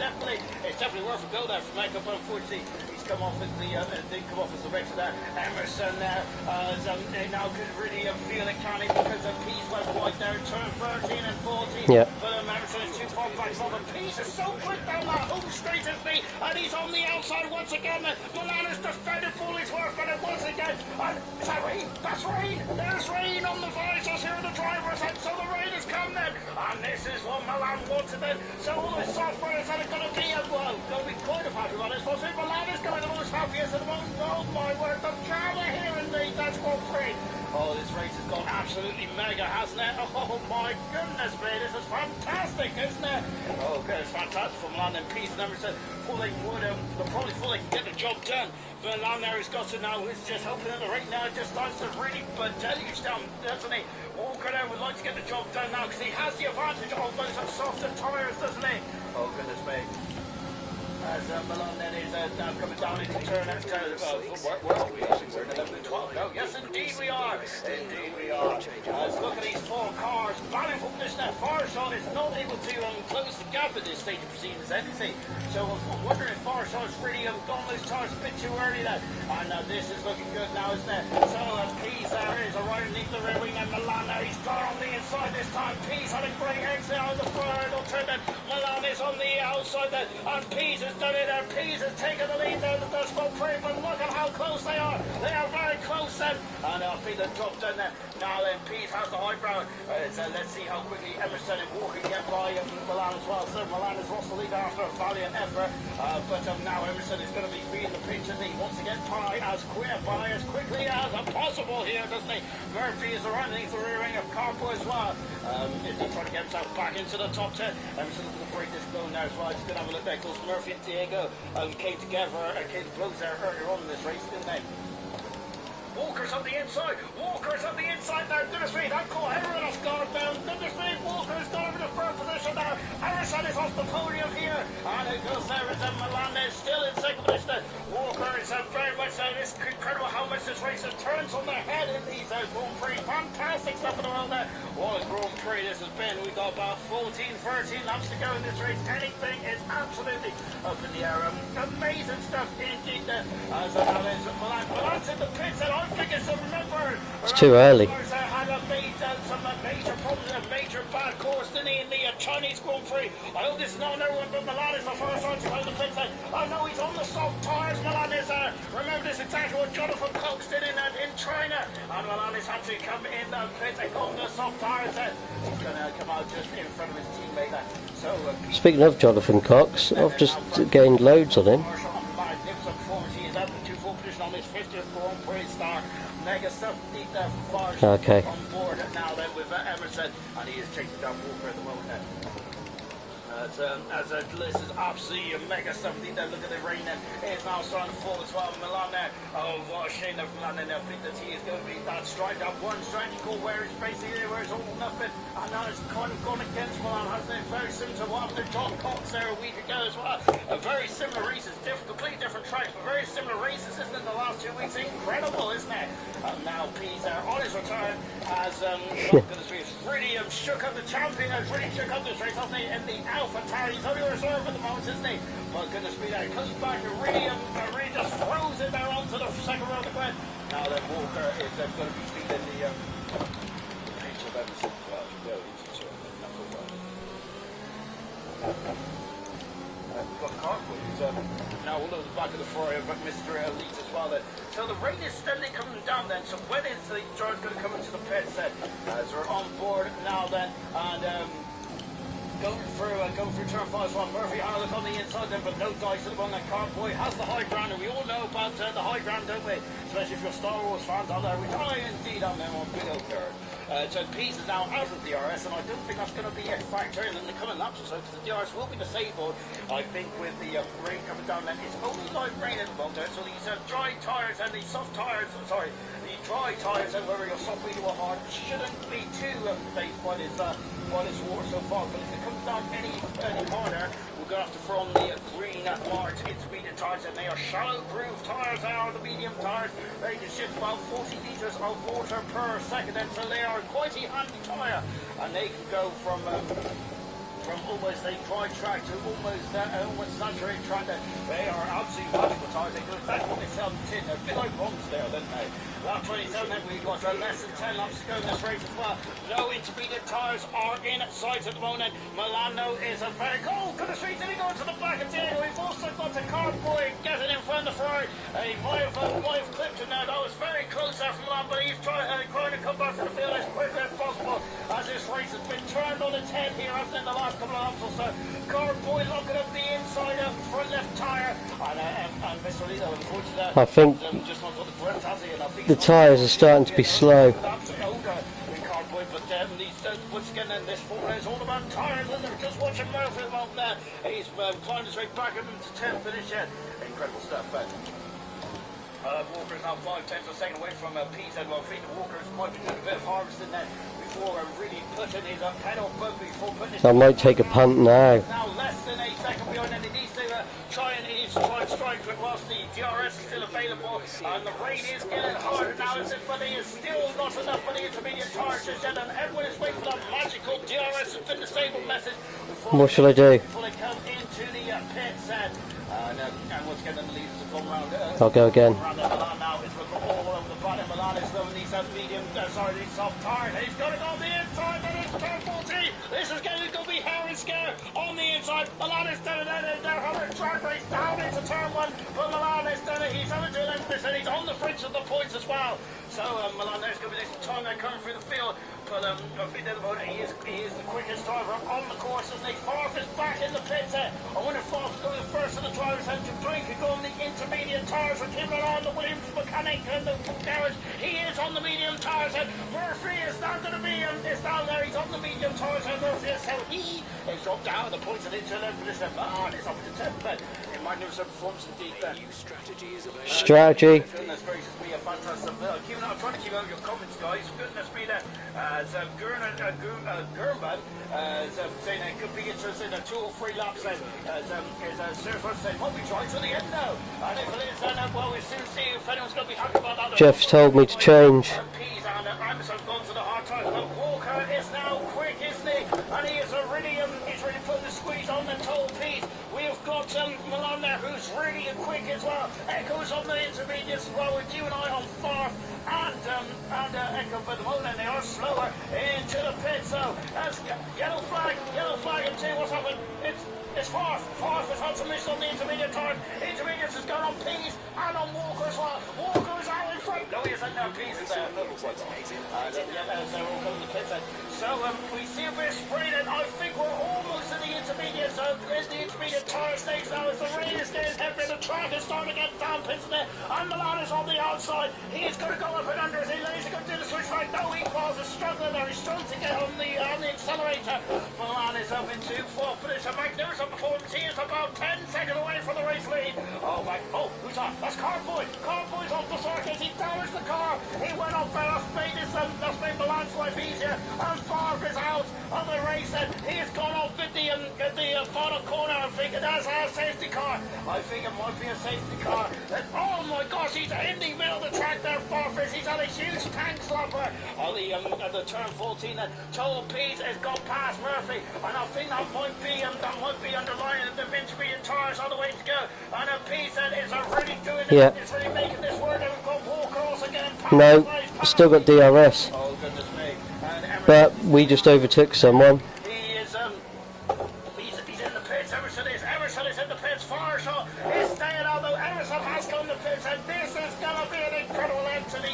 it's definitely worth a go there from Echo, but unfortunately, he's come off as did come off as the racer there. Emerson there, now could really feel it, can he, because Pease went wide there in turn 13 and 14, yeah. But Emerson is too far back from him. Pease is so quick down that home straight as me, and he's on the outside once again. Milan has defended for his work, and it once again, and is that rain? That's rain! There's rain on the visors here on the driver's head, so the rain has come then, and this is what Milan wanted then, so all the soft runners that are going to be, well, going to be quite happy about this, but Milan is going to as happy as at the moment. Oh my word, the drama here in the Dutch Grand Prix. Oh, this race has gone absolutely mega, hasn't it? Oh my goodness me, this is fantastic, isn't it? Oh, okay, it's fantastic from London. Peace and Emerson. They would, they're probably full they can get the job done. But London has got to now, he's just hoping that the right now just starts to really deluge down, doesn't he? Walker there would like to get the job done now because he has the advantage of those softer tyres, doesn't he? Oh, goodness me. As Milan then is now coming down into turn at where are we? We're in 11-12. No, yes, indeed we are. Indeed we are. Look at these four cars battling for position. Farshad is not able to close the gap at this stage of proceedings, anything. So I'm wondering if Farshad's really gone those tires a bit too early there. And this is looking good now, isn't it? So Pease there is right underneath the rear wing, and Milan now, he's got on the inside this time. Pease had a great exit out of the third or turn then. Milan is on the outside there, and Pease has done it, and Pease has taken the lead there, the Dutch Grand Prix, but look at how close they are. They are very close then, and Peter dropped down there. Now then, Pease has the high ground. Let's see how quickly Emerson and Walker get by Milan as well. So Milan has lost the lead after a valiant effort, but now Emerson is going to be feeding the pitch, and he wants to get by as quickly as possible here, doesn't he? Murphy is right underneath the rear wing of Carpo as well. He's trying to get himself back into the top 10. Emerson looking to break this going now as well. He's going to have a look there because Murphy and Diego came close there earlier on in this race, didn't they? Walker's on the inside. Walker's on the inside now. Goodness me, that caught everyone off guard now. Goodness me, Walker's got over the first position now. Harrison is off the podium here. And it goes there as Milan is still in second position. Walker is very much it's incredible how much this race has turned on their head in these Grand Prix. Fantastic stuff in the world there. What a Grand Prix this has been. We've got about 14, 13 laps to go in this race. Anything is absolutely up in the air. Amazing stuff indeed there. As Milan's in the pits, and I think it's it's too early. Had some major problems, a major bad course, didn't he, in the Chinese Grand Prix? I hope this is not another one, but Milan is the first one to go to the pits. I know he's on the soft tyres. Milan is remember this exactly what Jonathan Cox did in China, and Milan is had to come in the pits and go on the soft tyres. He's going to come out just in front of his teammate there. So speaking of Jonathan Cox, I've just gained loads on him. On his 50th Grand Prix star, mega stuff deep there for okay. On board now then with Emerson, and he is chasing down Walker at the moment then. As this is absolutely a mega stuff deep there. Look at the rain then. It's now starting to fall as well. Milan there. Oh, what a shame that Milan there. I think that he is going to be that strike, that one strike call where it's basically where it's all nothing. And now it's kind of gone against Milan, hasn't it? Very similar to what happened to John Cox there a week ago as well. Very similar races, completely different tracks, but very similar races, isn't it, in the last 2 weeks? Incredible, isn't it? And now Pease on his return has really shook up the champion, has really shook up this race, hasn't he? In the Alpha Tower, he's only reserve at the moment, isn't he? My goodness me, there he comes back and really just throws it there onto the second row of the grid. Now then, Walker is going to be feeding the pitch of Emerson. We've got Carpo, who's now all over the back of the Ferrari, but Mr. Elite as well then. So the rain is steadily coming down then, so when is the driver's going to come into the pits then? As we're on board now then, and going through turn 5 as well. Murphy had a look on the inside then, but no dice at the moment. Carpo has the high ground, and we all know about the high ground, don't we? Especially if you're Star Wars fans out there, which I indeed am now on big old bird. So Pease is now out of the DRS, and I don't think that's going to be a factor in the coming laps or so, because the DRS will be disabled, I think, with the rain coming down. Then it's only light rain at the moment, so these dry tyres and the soft tyres, the dry tyres, and whether you're soft, medium or hard, shouldn't be too phased by this water so far. But if it comes down any harder, we're going to have to throw on the green large intermediate tyres, and they are shallow groove tyres. They are the medium tyres. They can shift about 40 litres of water per second, and so they are quite a handy tyre, and they can go from almost a dry track to almost saturated track. They are absolutely valuable tyres. They do exactly what they sell in tin. They're a bit like bombs there, don't they? Lap 27 then, we've got less than 10 laps to go in this race as well. No intermediate tyres are in sight at the moment. Milano is a very goodness me, did he go into the back of Diego? We've also got the Carpo getting in front of the Ferrari. He might have clipped him now. That was very close there from Milan, but he's trying to come back to the field as quickly as possible, as this race has been turned on its head here, hasn't it, in the last couple of laps or so. Carpo locking up the inside of front left tyre, and I think the tyres are starting to be slow. Once again, this Formula is all about tyres, and they're just watching Murphy along there. He's climbed his way back into 10th finish yet. Incredible stuff. Walker is now 5/10 of a second away from Pete. Well, I think Walker might be doing a bit of harvesting there before really putting his pedal before putting his... I might take a punt now. Now less than a second behind, and he needs to try and strike it whilst the DRS is still available, and the rain is getting harder now, but it is still not enough for the intermediate tires just yet, and everyone is waiting for that magical DRS has been disabled message. What shall I do? Before they come into the pits, and once again, the leaders have gone round. I'll go again. Milan now is looking all over the bottom. Milan is throwing these medium, these soft tires. He's got it on the inside, and it's turn 14. This is going to be hair and scare on the inside. Milan is done it, and they're having a drag race down into turn 1. But Milan has done it. He's having to do this, and he's on the fringe of the points as well. So Milan, there's going to be this time they're coming through the field. But I think at the moment he is the quickest driver on the course, and Farf is back in the pits there. I wonder if Farf is going first in the driver's end to Blake could go on the intermediate tyres with him on the Williams mechanic and the garage. He is on the medium tyres, and Murphy is now going to be is down there. He's on the medium tyres, and Murphy is so he has dropped down the points and into 11th position. It's up to 10th, but it might do some performance indeed. New strategy is available. Strategy. Goodness gracious me, a fantastic. I'm trying to keep out your comments, guys. Goodness me, there. Gurman saying it could be interesting in 2 or 3 laps. Surfer saying, what we try to the end now. And if it is, well, we'll soon see if anyone's going to be happy about that. Jeff's told me to change. And Anderson's gone to the hard time. But Walker is now quick, isn't he? And he is he's really putting the squeeze on the toe piece. We have got Milan there, who's really quick as well. Echo's on the intermediates as well, with you and I on Farf and Echo, but the moment they are slower into the pit. So that's yellow flag, and see what's happened. It's Farf. Farf has had some issues on the intermediate turn. Intermediates has gone on Pease and on Walker as well. Walker is out in front. No, he isn't now. Pease is there. They're all coming to pit. So we see a bit of spraying, and I think we're almost in the intermediate. So there's the intermediate tire stakes now as the rain is getting heavy. The track is starting to get down pits there, and Milan is on the outside. He is going to go up and under. Is he going to do the switch right? No, he was struggling there. He's struggling to get on the accelerator. Milan is up into 4th position. Magnificent performance. He is about 10 seconds away from the race lead. Oh, who's that? That's Carboy. Carboy's off the circuit. He damaged the car. He went off there. That's made Milan's life easier. And Favre is out of the race. And he has gone off at the final corner. I'm thinking that's a safety car. I think it might be a safety car. And, oh my gosh, he's in the middle of the track there. Favre is. He's had a huge tank slapper on the turn 14. And Joel Pease has gone past Murphy. And I think that might be underlining the intermediate tires on the way to go. And Pease is really doing it. Yeah. It's really making this work. And we've got Walker also getting past. No, still got DRS. Oh goodness me. But we just overtook someone. He's in the pits. Emerson is in the pits. Farshall is staying, although Emerson has come to the pits, and this is going to be an incredible end to the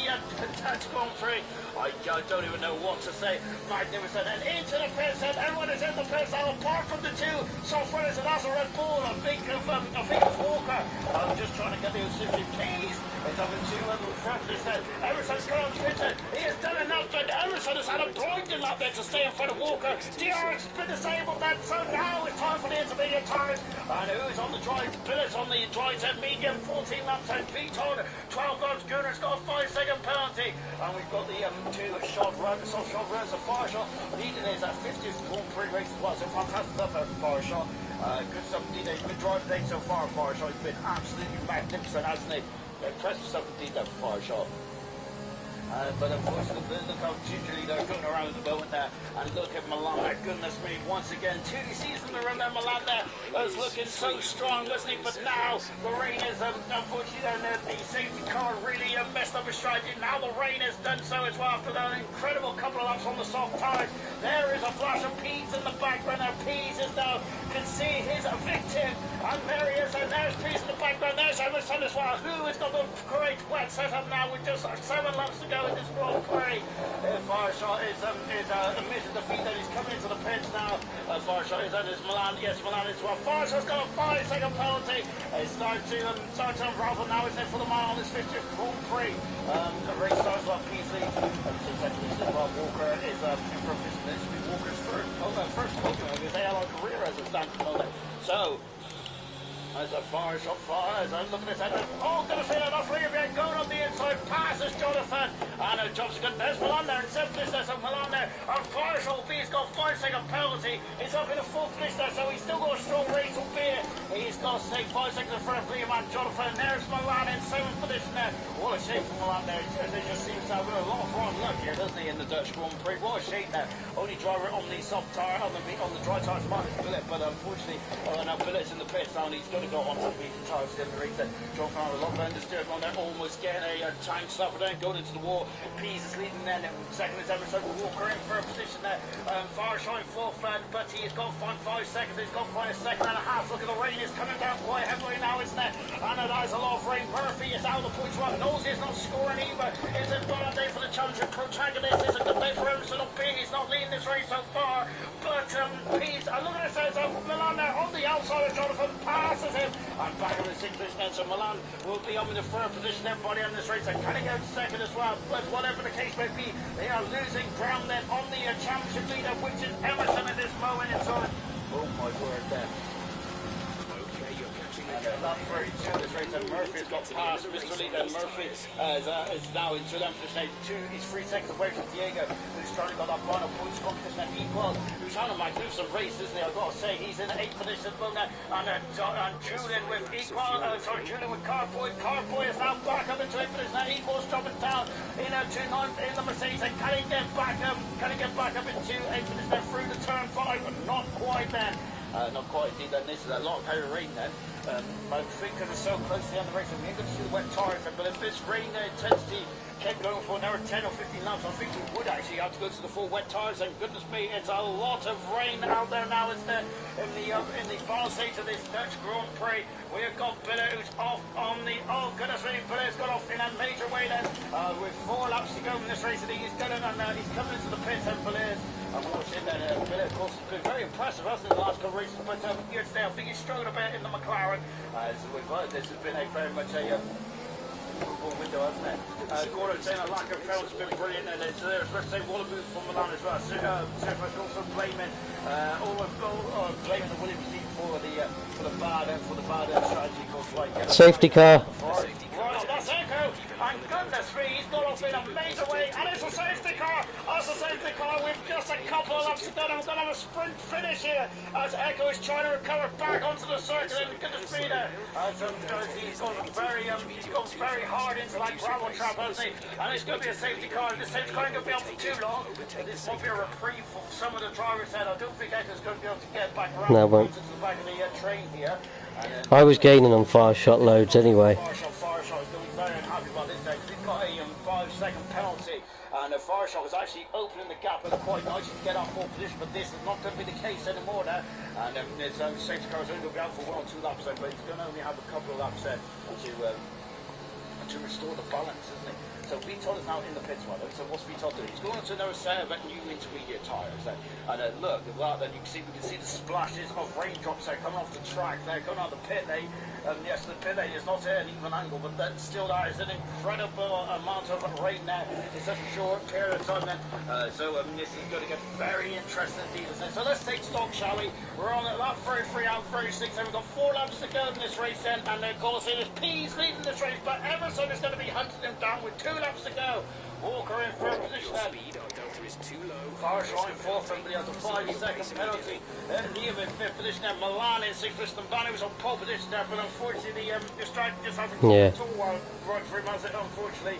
Grand Prix. I don't even know what to say. Magnificent. And into the pits, and everyone is in the pits now, apart from the 2 softwares, and that's a Red Bull. I think of Walker. I'm just trying to get the Suzuki keys. It's up into practice then. Emerson's gone on the pit. He has done enough, but Emerson has had a blinding lap there to stay in front of Walker. DRX has been disabled then, so now it's time for the intermediate tires. And who's on the drive? Billet's on the dry set medium, 14 laps, and Beaton, 12 laps. Gunner's got a 5-second penalty. And we've got the 2 soft shot runs of Farshall. Leading is at 50th Grand Prix race as well. So fantastic stuff there for Farshall. Good stuff indeed. He's been driving today so far, Farshall. He's been absolutely magnificent, hasn't he? Impressive stuff indeed there for Farshall. But unfortunately, look how gingerly they're going around at the moment there. And look at Milan there, goodness me, once again, 2 seasons in a row there, Milan there was looking so strong, wasn't he? But now the rain is, unfortunately, the safety car really messed up his strategy. Now the rain has done so as well after that incredible couple of laps on the soft tires. There is a flash of Pease in the background there. Pease is now, can see his victim. And there he is, and there's Pease in the background. There's Emerson as well, who has got the great wet setup now with just 7 laps to go in this Grand Prix. Fireshot is admitted defeat, and he's coming into the pits now. Fireshot is at his Milan. Yes, Milan as well. Fireshot's got a 5-second penalty. Start to unravel now, isn't it, for the man on this 50th Grand Prix. The race starts off Peasley. Walker is in for a position. This will be Walker's first podium of his ALR career as it stands at the moment. So, as a Fireshot fires, I'm looking at that. Oh, gonna see that off ring again, going on the inside, passes Jonathan, and jumps good. There's Milan there, except this, there's Milan there. And Fireshot, he's got 5-second penalty. He's up in a full finish there, so he's still got a strong race, albeit he's got to take 5 seconds in front of Liam and Jonathan. And there's Milan in 7th position there. What a shape for Milan there. It just seems to have a lot of wrong luck here, doesn't he, in the Dutch Grand Prix? What a shape there. Only driver on the soft tire, on the dry tires, Marcus Billet, but unfortunately, now Billet's in the pits now, and he's going to go on to the medium tires in the race. Dropping on a lot of understeer on there, almost getting a time stopper there, going into the wall. Pease is leading then. Second is Emerson. Walker in for a position there. Fireshot in 4th, but he's got 5 seconds. He's got 5 seconds and a half. Look at the rain is coming down quite heavily now, isn't it? And it has a lot of rain. Murphy is out of the points run. Nosey is not scoring either. It's a bad day for the challenger protagonist. It's a good day for Emerson. He's not leading this race so far, but Pease, look at it, says Milan there on the outside of Jonathan, passes him, and back in the 6th position then, so Milan will be up in the 3rd position, everybody on this race, and can he go to 2nd as well, but whatever the case may be, they are losing ground then on the championship leader, which is Emerson at this moment in time. Oh my word there. Lap 32 this race, and Murphy has got past Mr. Leader. Murphy is now into 11th position. He's 3 seconds away from Diego, who's trying to get that final points competition at equal. Who's on a magnificent race, isn't he? I've got to say, he's in 8th position at the moment. And Julian with Julian with Carboy. Carboy is now back up into 8th position. Now Equal's dropping down to 9th in the Mercedes. And can he get back up? Can he get back up into 8th position through the turn 5? But not quite then. Not quite indeed then. This is a lot of heavy rain then. I think because it's so close to the end of the race, we ain't going to see the wet tires then. But if this rain intensity kept going for another 10 or 15 laps, I think we would actually have to go to the full wet tires. And goodness me, it's a lot of rain out there now. It's in the final stage of this Dutch Grand Prix. We have got Billet who's off on the. Oh goodness me, Billet's got off in a major way then. With 4 laps to go in this race, and he's done it, and he's coming into the pits. And Billet, unfortunately, then Billet of course has been very impressive, hasn't he, in the last couple of races? But here today, I think he's struggled a bit in the McLaren. This has been very much a window, hasn't it? Gordon saying a lack of film's been brilliant, and there's let's say Wallaboos from Milan as well. Sergio's also blaming blaming the Williams team for the bad strategy called like Safety car. Right, that's Echo, and goodness me, he's got off in a major way, and it's a safety car. That's a safety car with just a couple of laps to go. We're going to have a sprint finish here as Echo is trying to recover back onto the circuit, and goodness me there. He's gone very hard into that gravel trap, hasn't he? And it's going to be a safety car. This safety car ain't going to be on for too long. This won't be a reprieve for some of the drivers said. I don't think Echo's going to be able to get back around to the back of the train here. I was gaining on Fireshot loads anyway. Fireshot is going to be very unhappy about this day because he's got a 5-second penalty, and Fireshot was actually opening the gap quite nicely to get out 4th position, but this is not going to be the case anymore now. And his safety car is only going to be out for 1 or 2 laps then, but he's going to only have a couple of laps then to restore the balance, isn't he? So Vitol is now in the pits, rather. So what's Vitol doing? He's going to another set of new intermediate tyres then. And look, at that, then we can see the splashes of raindrops there coming off the track. They're coming out of the pit lane. Yes, the pit lane is not at an even angle, but that still that is an incredible amount of rain there in such a short period of time then. This is going to get very interesting indeed, isn't it? So let's take stock, shall we? We're on at lap 33 out 36, and we've got 4 laps to go in this race then, and they're going to see this Pease leading this race, but Emerson is going to be hunting him down with 2 laps to go. Walker in 3rd position then. Fireshot in 4th, and he has a 5-second penalty. Liam in 5th position then. Milan in 6th position. Banu was on pole position there, but unfortunately the strike just hasn't gone at all right for him, has it, unfortunately.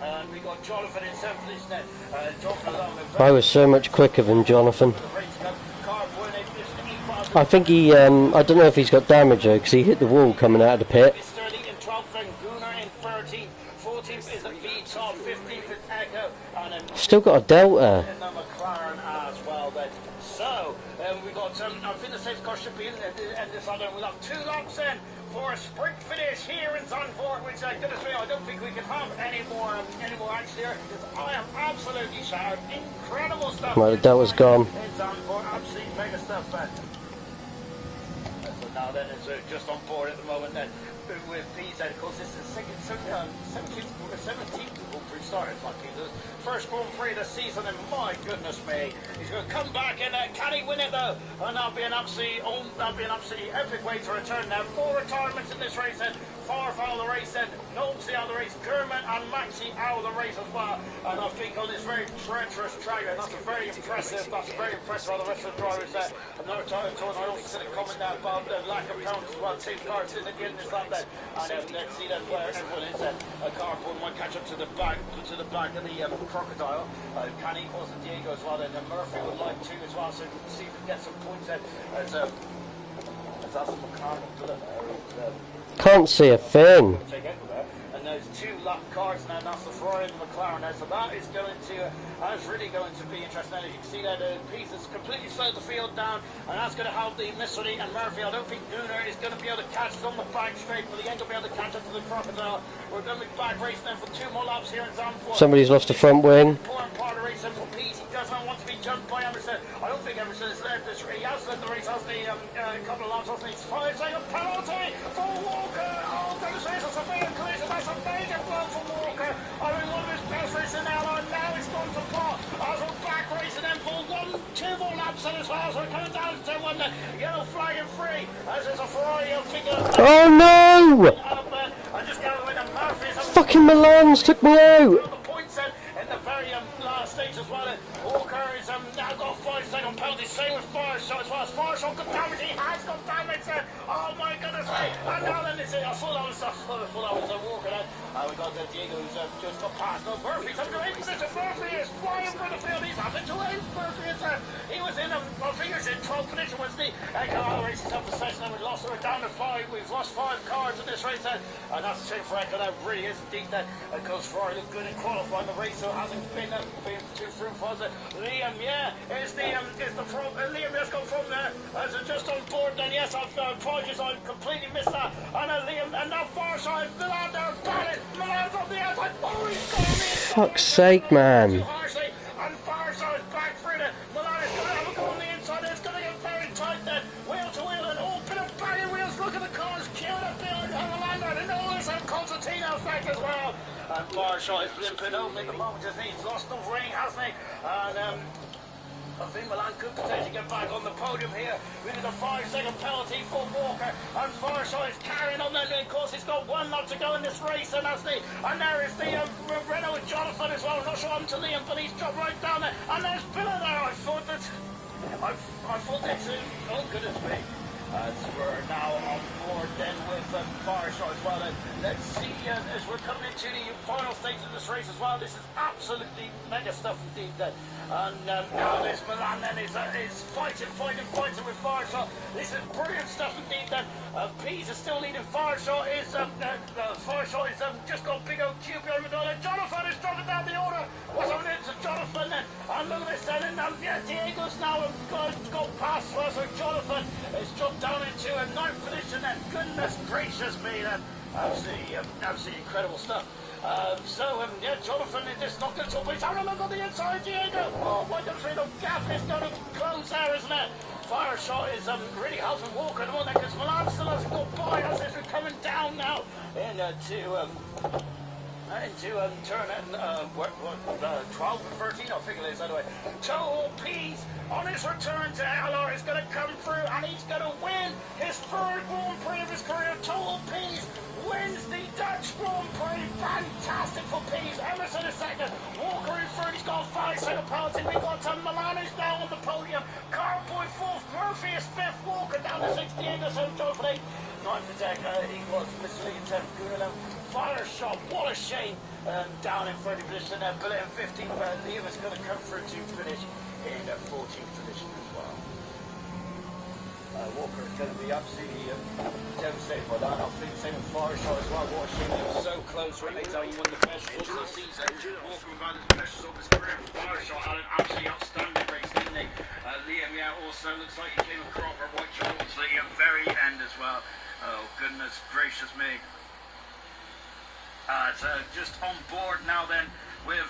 And we got Jonathan in 7th position then. Jonathan along with I was so much quicker than Jonathan. I think he, I don't know if he's got damage though, because he hit the wall coming out of the pit. Still got a delta. In the McLaren as well then. So We got, I think the safe car should be in and this other. We'll have 2 laps in for a sprint finish here in Zandvoort, which goodness me, I don't think we can have any more action here, because I am absolutely shattered. Incredible stuff. Well, that was gone. In Zandvoort, absolutely mega stuff. So now then, it's just on board at the moment then. With these, of course, this is the 17th Grand Prix start. It's like the first Grand Prix of the season, and my goodness me, he's going to come back and can he win it though? And that'll be an absolutely epic way to return now. 4 retirements in this race, and Farf out of the race, and Nolsey out of the race, German and Maxi out of the race as well. And I think on this very treacherous track, and that's very impressive. That's very impressive on the rest of the drivers there. Another time, and I also said a comment now about the lack of counts as well. 2 cars in at the end of this lap there. And let's see that where everyone is. A car pull might catch up to the back of the crocodile. Can he cause Diego as well? And Murphy would like to as well. So see if we can get some points there. As Aston McLaren Can't see a thing. and those 2 lap cars now, that's the Ferrari and the McLaren now, so that is really going to be interesting. As you can see there, the piece has completely slowed the field down, and that's going to help the Missoni and Murphy. I don't think Gunnar is going to be able to catch from the back straight, but he ain't going to be able to catch up to the crocodile. We're going to be back racing them for 2 more laps here in Zandvoort. Somebody's lost the front wing. Important part of the race for Pease. He does not want to be jumped by Emerson. I don't think Emerson has led this race. He has led the race, hasn't he? A couple of laps, hasn't he? 5-second penalty for Walker. Oh, goodness gracious, that's a big collision. That's a major blow for Walker. I mean, one of his best races in ALR. Now it's gone to pot. As we're back racing them for 2 more laps in as well. So we're coming down to 1 yellow flag and free. As there's a Ferrari, I think. Oh no! I just got to win a Murphy. Fucking Milan's took me out. The points in the very last stage as well. Walker is now got a 5-second penalty. Same with Fireshot as well. As Fireshot got damage, he has got damage. Oh my goodness me! And now then it's a full on Walker then. We got Diego who's just got past. No, Murphy's up to 8th position. Murphy is flying for the field. He's up into 8th. Murphy is he was in I think he was in 12th position, wasn't he? Echo races up the session and we lost. We're down to 5. We've lost 5 cars in this race then. And that's a shame for Echo. That really is indeed that. Because Ferrari looked good in qualifying the race, so it hasn't been too fruitful. Liam, yeah, is the Liam just come from there as just on board then. Yes, I apologize, I completely missed that. And Liam, and now far side, Milan there, got it. Milan's on the outside. Oh, he's got it. Fuck's sake, man. And far side back through it. Milan is going to have a go on the inside. It's going to get very tight then. Wheel to wheel and all bit of banging wheels. Look at the cars queued up behind Milan there. And all this Constantino effect as well. And Farshot is limping home at the moment, hasn't he? He's lost the ring, hasn't he? And I think Milan could potentially get back on the podium here. We need a 5-second penalty for Walker. And Farshot is carrying on there. Of course, he's got 1 lap to go in this race, and that's the. And there is the Renault with Jonathan as well. I'm not sure I'm to Liam, but he's dropped right down there. And there's Billa there. I thought that. Oh goodness me. As we're now on board then with Fireshot as well. Let's see as we're coming into the final stage of this race as well. This is absolutely mega stuff indeed then. And now there's Milan then is fighting with Fireshot. This is brilliant stuff indeed then. Pease is still leading. Fireshot is just got big old QB on the dollar. Jonathan is dropping down the order. What's happening to Jonathan then? And look at this then. And Diego's now got past us. So Jonathan is dropped down into a 9th position then. Goodness gracious me then. Absolutely incredible stuff. Jonathan is just not going to talk. He's having a look on the inside, Diego. Oh my goodness, the gap is going to close there, isn't it? Fireshot is really helping Walker at the moment because Milan still hasn't got by us as we're coming down now into turn 12 and 13, I think it is anyway. Total Pease on his return to ALR is going to come through and he's going to win his 3rd Grand Prix of his career. Total Pease wins the Dutch Grand Prix. Fantastic for Pease. Emerson is 2nd. Walker in 3rd. He's got a 5-second penalty. We've got Milan is down on the podium. Carboy 4th. Murphy is 5th. Walker down to 6th. Diego Soto for 8th. 9th attack. He was Mr. Lee 10th. Gunnar Fireshot. What a shame. Down in 30th position. Billet in 15th. Liam is going to come through to finish in 14th position as well. Walker is going to be absolutely devastated by that. I think the same with Fireshot as well. What a shame, he was so close. Right? He's one of the best results of the season. Walker with his best result of his career. Fireshot had an absolutely outstanding race, didn't he? Liam, yeah, also looks like he came across for white towards the very end as well. Oh, goodness gracious me. So just on board now then with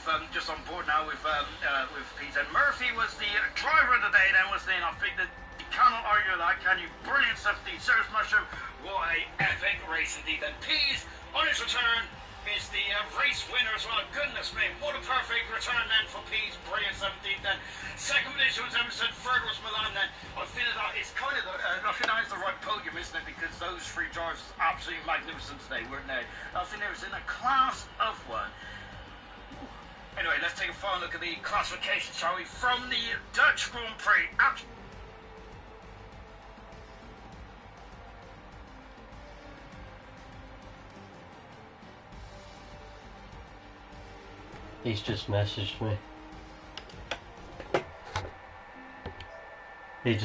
Pete. And Murphy was the driver of the day then, was the, I think that you cannot argue that, can you? Brilliant stuff, the Service Mushroom. What a epic race indeed. And Pease on his return is the race winner as well. Goodness me, what a perfect return then for Pease. Brilliant stuff indeed then. Second position was Emerson, third was Milan then. I feel that is kind of I think that is the right podium, isn't it? Because those three drivers are absolutely magnificent today, weren't they? I think they was in a class of one. Anyway, let's take a final look at the classification, shall we? From the Dutch Grand Prix. He's just messaged me.